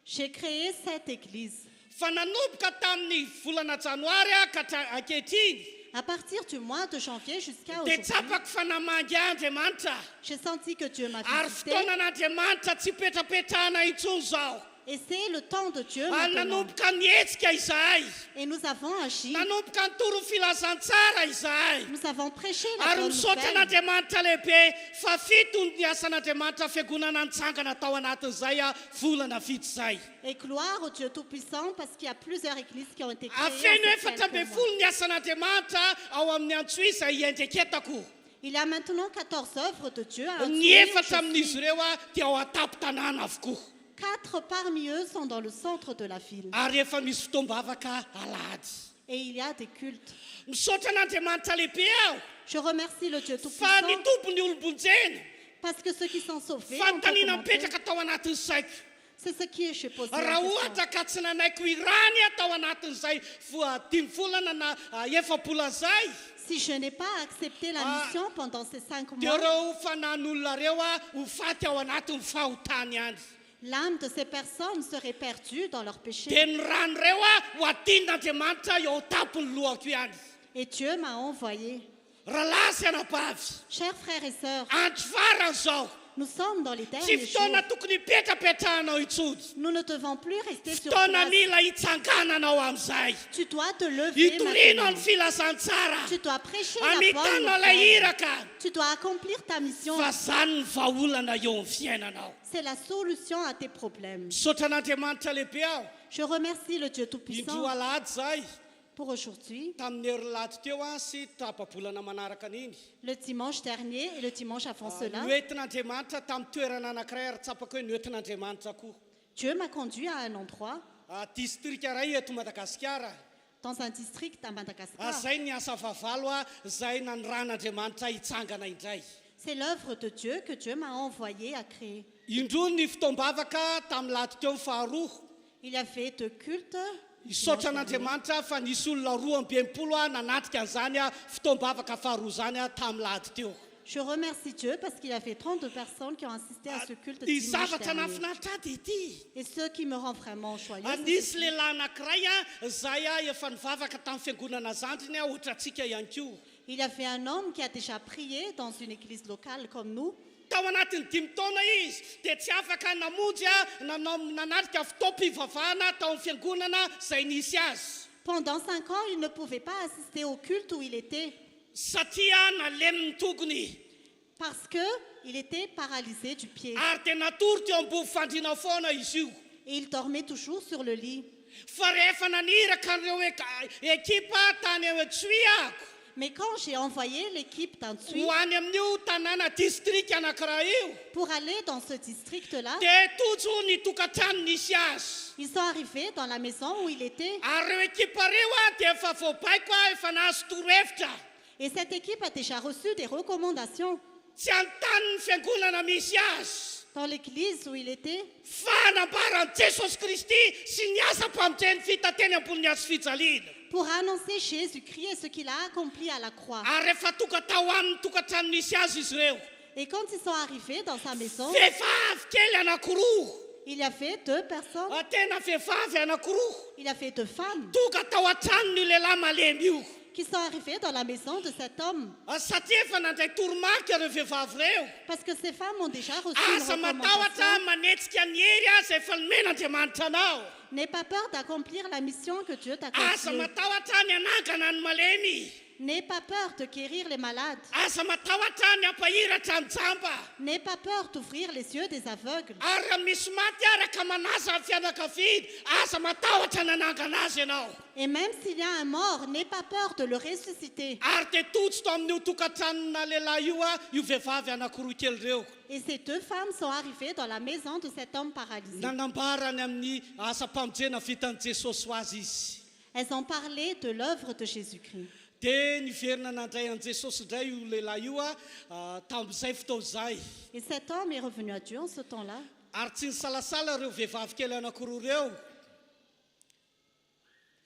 J'ai créé cette église. Fa nanomboka tamin'ny volana janoary ka ankehitriny À partir du mois de janvier jusqu'à dia aujourd'hui, tsapako fanamangy Andriamanitra. j'ai senti que Dieu m'a Ary visité fotoanan'Andriamanitra tsy petrapetrahana intsony zao. et c'est le temps de Dieu Ary maintenant. nanomboka nietsika izahay. Et nous avons agi, Nanomboka nitoro filazantsara izahay. nous avons prêché la Ary bonne misaotra nouvelle. an'Andriamanitra lehibe fa fito ny asan'Andriamanitra fiangonana nitsangana tao anatin'izay volana fito izay. Et gloire au Dieu Tout-Puissant parce qu'il y a plusieurs églises qui ont été créées. Afeno en ces efatra quelques amby mois. folo ny asan'Andriamanitra ao amin'ny antsoisa iendreketako. Il y a maintenant 14 œuvres de Dieu à Ny Antioche. efatra amin'izy ireo dia ao atapo-tanàna avokoa. 4 parmi eux sont dans le centre de la ville. Ary efa misy fotoam-bavaka alady. Et il y a des cultes. Misaotra an'Andriamanitra lehibe aho Je remercie le Dieu fa Tout-Puissant ny tompony olombonjena parce que ceux qui sont sauvés, ont fanontaniana augmenté. mipetraka tao anatin'ny saiko. C'est ce qui est chez posé. Raha ohatra ka tsy nanaiko irany atao anatin'izay 10 volana na 7 zay Si je n'ai pas accepté la mission pendant ces 5 dia mois, reo fanan'olona reo ho faty ao anatin'ny fahotany any. l'âme de ces personnes serait perdue dans leur péché. Dia ny rano reo ho adin'Andriamanitra eo tampony lohako ihany. Et Dieu m'a envoyé. Raha lasy anabavy Chers frères et sœurs, andro farany zao nous sommes dans les tsy derniers fotoana jours. tokony hipetrapetrahanao intsony. Nous ne devons plus rester sur Fotoana place. mila hitsangananao amin'izay. Tu dois te lever Hitorino ny maintenant. filazantsara. Tu dois prêcher la bonne Amitanao ilay nouvelle. iraka. Tu dois accomplir ta mission. Fa zany ny vahaolana eo amin'ny fiainanao. C'est la solution à tes problèmes. Misaotra an'Andriamanitra lehibe aho. Je remercie le Dieu Indroa Tout-Puissant alady zay pour aujourd'hui, tamin'ny hery lady teo sy tapabolana manaraka an'iny. le dimanche dernier et le dimanche avant cela. Noentin'Andriamanitra tamin'ny toerana anankiray ary tsapako hoe noentin'Andriamanitra koa. Dieu m'a conduit à un endroit, Distrika ray eto Madagasikara. dans un district à Madagascar. Zay ny asa vavalo zay nanoran'Andriamanitra hitsangana indray. C'est l'œuvre de Dieu que Dieu m'a envoyé à créer. Indro ny fotoam-bavaka tamin'ny lady teo ny faharoa. Il y avait 2 cultes. Isaotra an'Andriamanitra fa nisy olona 12 nanatrika an'izany fotoam-bavaka faharoa zany tamin'ny lady teo. Je remercie Dieu parce qu'il y avait 32 personnes qui ont assisté à ce culte Ny dimanche zavatra dernier. nafinaritra ady ity. Et ce qui me rend vraiment joyeuse, c'est Anisy ceci. lehilahy anankiray zay efa nivavaka tamin'ny fiangonana zandriny ohatra antsika ihany koa. Il y avait un homme qui a déjà prié dans une église locale comme nous. Tao anatin'ny 5 taona izy dia tsy afaka namonjy nanatrika fotoam-pivavahana tao amin'ny fiangonana zay nisy azy. Pendant 5 ans, il ne pouvait pas assister au culte où il était Satria naleminy tokony. parce qu'il était paralysé du pied. Ary dia natory teo ambony fandriana foana izy io. et il dormait toujours sur le lit. fa rehefa naniraka an'ireo ekipa tany Tsuiako Mais quand j'ai envoyé l'équipe d'Antsui ho any amin'io tanàna district anankiray io pour aller dans ce district-là, dia tojo ny tokantrano nisy azy ils sont arrivés dans la maison où il était. ary ireo ekipa reo dia efa voabaiko efa nahazo torohevitra Et cette équipe a déjà reçu des recommandations tsy anontany ny fiangonana misy azy dans l'église où il était fa hanambaran'i Jesosy Kristy sy ny asa mpampitreny fita teny ambony hazo fijaliana pour annoncer Jésus-Christ et ce qu'il a accompli à la croix. ary rehefa tonga tao amin'ny tokantrano nisy azy izy ireo Et quand ils sont arrivés dans sa maison, vehivavy kely anankiroa il y avait 2 personnes, tena vehivavy anankiroa il y avait 2 femmes tonga tao an-tranon'io lehilahy malemy io qui sont arrivées dans la maison de cet homme. satria efa nandray toromaky ireo vehivavy reo Parce que ces femmes ont déjà reçu une asa matahotra recommandation. manetsika ny hery aza efa nomen'Andriamanitra anao N'aie pas peur d'accomplir la mission que Dieu t'a asa confiée. matahotra ny anangana ny malemy N'aie pas peur de guérir les malades. asa matahotra ny ampahiratra ny jamba N'aie pas peur d'ouvrir les yeux des aveugles. ary raha misy maty araka manasa ny fianakavidy asa matahotra ny anangana azy ianao Et même s'il y a un mort, n'aie pas peur de le ressusciter. ary dia tojo to amin'io tokantranona lehilahy io io vehivavy anankiroa kely reo Et ces 2 femmes sont arrivées dans la maison de cet homme paralysé. nanambarany amin'ny asa mpamojena vitan'i Jesosy ho azy izy Elles ont parlé de l'œuvre de Jésus-Christ. dia niverina nandray an' Jesosy indray io lehilahy io tamin'izay fotoa izay Et cet homme est revenu à Dieu en ce temps-là. ary tsy nisalasala ireo vehivavy kely anankiroa reo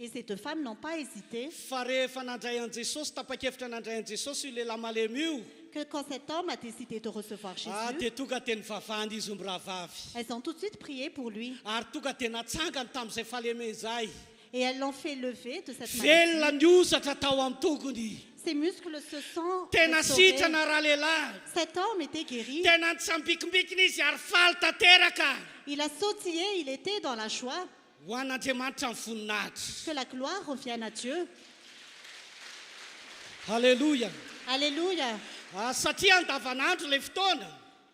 Et ces 2 femmes n'ont pas hésité fa rehefa nandray an' Jesosy tapa-kevitra nandray an' Jesosy io lehilahy malemy io que quand cet homme a décidé de recevoir Jésus, dia tonga dia nivavahany izy ombyrahavavy elles ont tout de suite prié pour lui. ary tonga dia natsangany tamin'izay fahalemena izay Et elles l'ont fait lever de cette maladie. velona ny osatra tao amin'ny tokony Ses muscles se sont tena restaurés. sitrana raha lehilahy Cet homme était guéri. tena nitsambikimbikina izy ary faly tanteraka Il a sautillé, il était dans la joie. ho an'Andriamanitra ny voninahitra Que la gloire revienne à Dieu. halleloia Alléluia. satria andavanandro ilay fotoana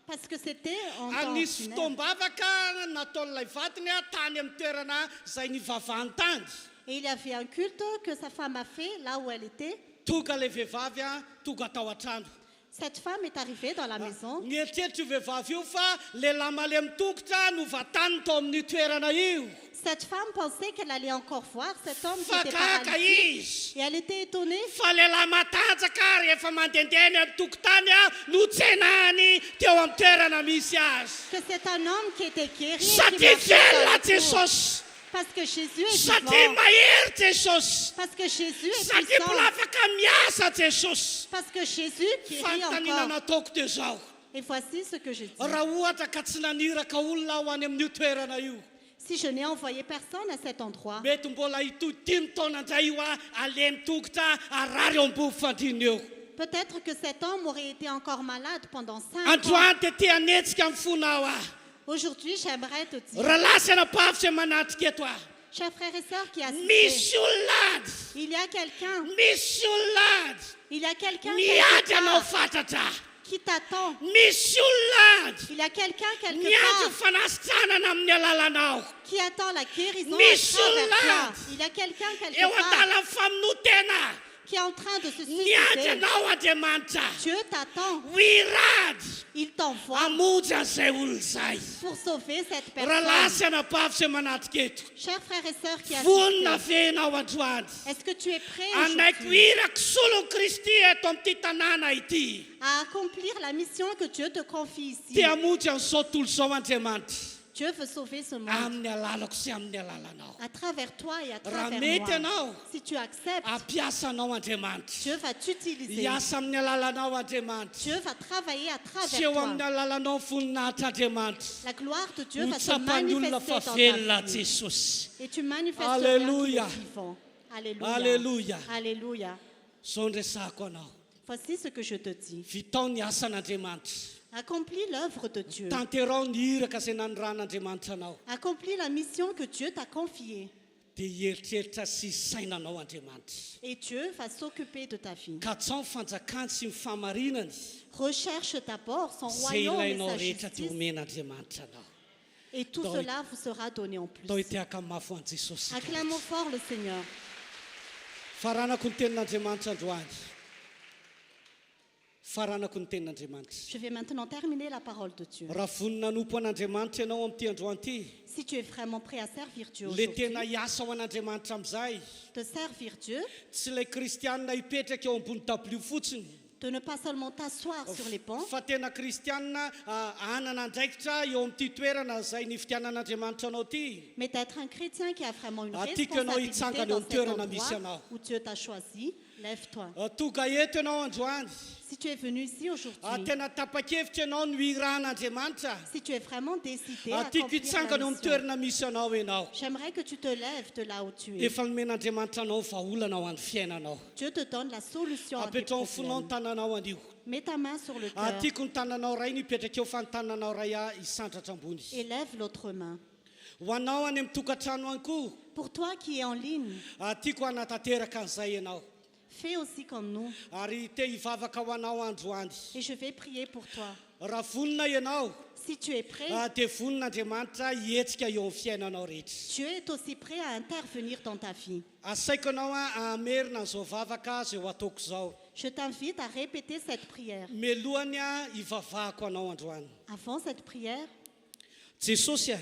Parce que c'était en temps anisy ordinaire. fotoam-bavaka nataon'ilay vatiny tany amin'ny toerana izay nivavahany tany Et il y avait un culte que sa femme a fait là où elle était. tonga ilay vehivavy tonga tao an-trano Cette femme est arrivée dans la maison. nieritreritry io vehivavy io fa lehilahy malemy tongotra no vatany tao amin'ny toerana io Cette femme pensait qu'elle allait encore voir cet homme qui fa était kaka paralysé. izy Et elle était étonnée. fa lehilahy matanjaka rehefa mandendeny amin'ny tokotany no tsenany teo amin'ny toerana misy azy Que c'est un homme qui était guéri. Et qui satria marchait dans velona la cour. Jesosy Parce que Jésus est satria vivant. mahery Jesosy Parce que Jésus est satria puissant. mbola afaka miasa Jesosy Parce que Jésus guérit fanontaniana encore. nataoko dia zao Et voici ce que je dis. raha ohatra ka tsy naniraka olona ho any amin'io toerana io Si je n'ai envoyé personne à cet endroit, mety mbola itodimy taona indray io alemy tongotra arary eo ambony fandrina eo peut-être que cet homme aurait été encore malade pendant 5 ans. androany dia te hanetsika amin'ny fonao Aujourd'hui, j'aimerais te dire, raha lasy anapavy zay manatrika eto chers frères et sœurs qui assistent, misy olona ady il y a quelqu'un, misy olona ady il y a quelqu'un miady quelque anao part fantatra qui t'attend. misy olona ady Il y a quelqu'un quelque miady part fanasitranana amin'ny alalanao qui attend la guérison à Misy travers olona toi. ady. Il y a quelqu'un eo quelque part an-dalan'ny famonotena qui est en train de se miady suicider. anao Andriamanitra Dieu t'attend. wirady Il t'envoie amonjy an'izay olona izay pour sauver cette raha personne. lasy anapavy zay manatrika eto Chers frères et sœurs qui vonina assistent, venao androany est-ce que tu es prêt anaiko aujourd'hui irako solon'i Kristy eto amin'ity tanàna ity à accomplir la mission que Dieu te confie ici? te hamonjy an'izao tontolo izao Andriamanitra Dieu veut sauver ce monde amin'ny alalako sy amin'ny alalanao à travers toi et à raha travers mety moi. ianao Si tu acceptes, ampiasa anao Andriamanitra Dieu va t'utiliser. hiasa amin'ny alalanao Andriamanitra Dieu va travailler à travers sy eo amin'ny toi. alalanao ny voninahitra Andriamanitra La gloire de Dieu ho va se tsapany olona manifester fa dans velona ta vie. Jesosy Et tu manifesteras Alléluia. qu'il est vivant. Alléluia. Alléluia. Alléluia. zao ndresako anao Voici ce que je te dis. vitao ny asan'Andriamanitra Accomplis l'œuvre de Dieu. tanterao ny iraka izay nanoran'Andriamanitra anao Accomplis la mission que Dieu t'a confiée. dia hieritreritra sy sainanao Andriamanitra Et Dieu va s'occuper de ta vie. ka tsao ny fanjakany sy ny fahamarinany Recherche d'abord son zay royaume et ilainao sa rehetra dia justice omen'Andriamanitra anao Et tout cela vous sera donné en plus. dao itiaka mafy ho an Jesosy. Acclamons fort le Seigneur. Faranako ny tenin'Andriamanitra androany. Faranako ny tenin'Andriamanitra. Je vais maintenant terminer la parole de Dieu. Raha vonina nompo an'Andriamanitra ianao amin'ity androany ity, Si tu es vraiment prêt à servir Dieu le aujourd'hui, tena hiasa ho an'Andriamanitra amin'izay, de servir Dieu, tsy ilay kristianina hipetraka eo ambony tabilio fotsiny, de ne pas seulement t'asseoir sur les bancs, fa tena kristianina anana andraikitra eo amin'ity toerana izay nifidianan'Andriamanitra anao ity. mais d'être un chrétien qui a vraiment une Atiky ianao responsabilité hitsangana eo dans amin'ny cet toerana misy endroit anao. où Dieu t'a choisi. Lève-toi. Tonga eto ianao androany. Si tu es venu ici aujourd'hui, Tena tapakevitra ianao no hirahan'Andriamanitra. si tu es vraiment décidé à Tiako accomplir hitsangana la eo amin'ny mission, toerana misy anao ianao. j'aimerais que tu te lèves de là où tu es. Efa nomen'Andriamanitra anao vaolana ho an'ny fiainanao. Dieu te donne la solution à tes Apetrao amin'ny fonao ny problèmes. tananao anio. Mets ta main sur le cœur Tiako ny tananao ray nipetraka eo fa ny tananao ray hisandratra ambony. et lève l'autre main. Ho anao any amin'ny tokantrano any koa, Pour toi qui es en ligne, tiako hanatanteraka an'izay ianao. fais aussi comme nous Ary te hivavaka ho anao androany. et je vais prier pour toi. Raha vonina ianao, Si tu es prêt, dia vonin'Andriamanitra hihetsika eo amin'ny fiainanao rehetra. Dieu est aussi prêt à intervenir dans ta vie. Asaiko anao amerina an'izao vavaka izay ho ataoko izao. Je t'invite à répéter cette prière. Melohany hivavahako anao androany. Avant cette prière, Jesosy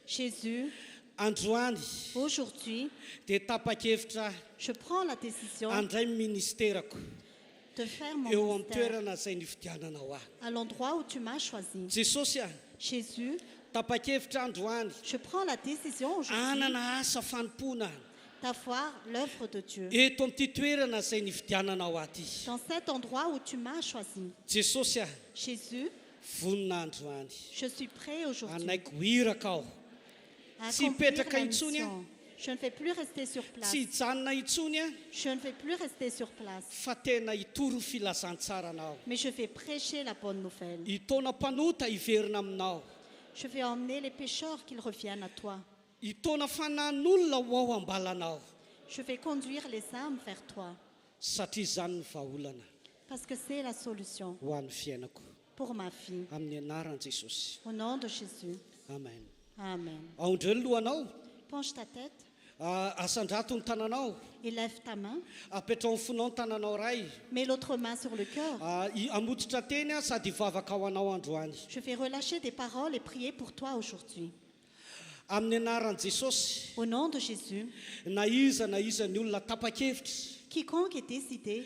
Jésus, androany aujourd'hui, dia tapa-kevitra je prends la décision andray ministerako de faire eo mon amin'ny ministère toerana izay nifidiananao ahy. à l'endroit où tu m'as choisi. Jesosy Jésus, tapa-kevitra androany je prends la décision aujourd'hui anana asa fanompoana d'avoir l'œuvre de Dieu. eto amin'ity toerana izay nifidiananao aty. Dans cet endroit où tu m'as choisi. Jesosy Jésus, vonina androany je suis prêt aujourd'hui anaiko hiraka aho, à Si accomplir petraka la intsony, mission. Je ne vais plus rester sur place. tsy hijanona intsony Je ne vais plus rester sur place. fa tena hitoro ny filazantsara anao. Mais je vais prêcher la bonne nouvelle. Hitona mpanota hiverina aminao. Je vais emmener les pécheurs qu'ils reviennent à toi. Hitona fanan'olona ho ao ambalanao. Je vais conduire les âmes vers toi. Satria izany ny vahaolana Parce que c'est la solution ho an'ny fiainako. pour ma fille. Amin'ny anaran'i Jesosy. Au nom de Jésus. Amen. Amen. Aondreo ny lohanao. Penche ta tête Asandrato ny tananao. et lève ta main. Apetrao ny fonao ny tananao ray. Mets l'autre main sur le cœur. Amototra teny sady hivavaka ho anao androany. Je vais relâcher des paroles et prier pour toi aujourd'hui. Amin'ny anaran'i Jesosy. Au nom de Jésus, Na iza ny olona tapa-kevitra. quiconque est décidé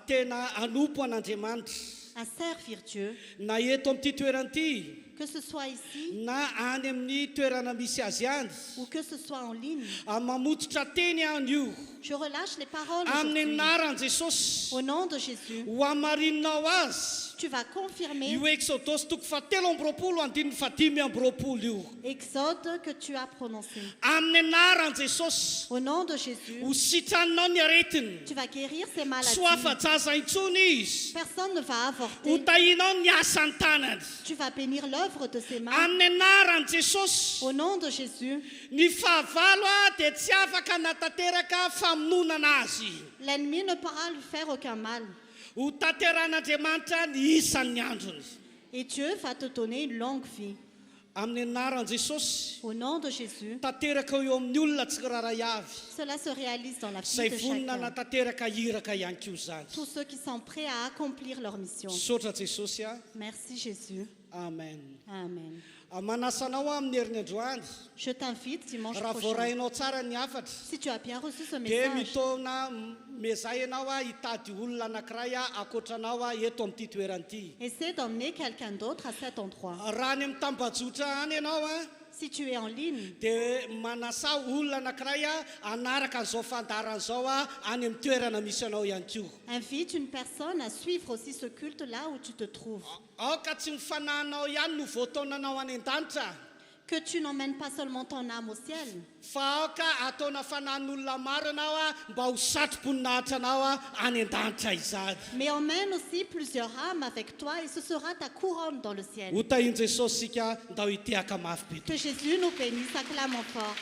Tena anompo an'Andriamanitra. à servir Dieu, Na eto amin'ity toerana ity. que ce soit ici Na any amin'ny toerana misy azy any. ou que ce soit en ligne, Mamototra teny any io. je relâche les paroles Amin'ny aujourd'hui. anaran'i Jesosy. Au nom de Jésus, Ho amarinao azy. tu vas confirmer Io Exodosy toko fahatelo amby roapolo andininy fadimy amby roapolo io. Exode que tu as prononcé. Amin'ny anaran'i Jesosy. Au nom de Jésus, Ho sitraninao ny aretiny. tu vas guérir ces Tsy maladies. ho afa-jaza intsony izy. Personne ne va Ho avorter. tahinao ny asan'ny tanany. Tu vas bénir l'œuvre de ses mains. Amin'ny anaran'i Jesosy. Au nom de Jésus, Ny fahavalo dia tsy afaka natateraka famononana azy. l'ennemi ne pourra lui faire aucun mal. Ho tanteran'Andriamanitra ny isan'ny androny. Et Dieu va te donner une longue vie. Amin'ny anaran'i Jesosy. Au nom de Jésus, Tanteraka eo amin'ny olona tsirairay avy. cela se réalise dans la vie Izay de vonina chacun. natateraka hiraka ihany koa zany. Tous ceux qui sont prêts à accomplir leur mission. Saotra Jesosy a. Merci Jésus. Amen. Amen. Manasanao amin'ny herin'ny androany. Je t'invite dimanche Raha prochain. voarainao tsara ny hafatra. Si tu as bien reçu ce Dia message, mitona mezay ianao hitady olona anankiray akoatranao eto amin'ity toerana ity. essaie d'emmener quelqu'un d'autre à cet endroit. Raha ny amin'ny tambajotra any ianao Si tu es en ligne, dia manasa olona anankiray anaraka an'izao fandarana izao any amin'ny toerana misy anao ihany koa. invite une personne à suivre aussi ce culte là où tu te trouves. Aoka tsy mifanahinao ihany no voataonanao any an-danitra. Que tu n'emmènes pas seulement ton âme au ciel, Fa aoka ataona fanahin'olona maro ianao mba ho satroboninahitra anao any an-danitra izady. mais emmène aussi plusieurs âmes avec toi et ce sera ta couronne dans le ciel. Ho tahian Jesosy sika ndao hitehaka mafy be. Que Jésus nous bénisse, acclamons fort.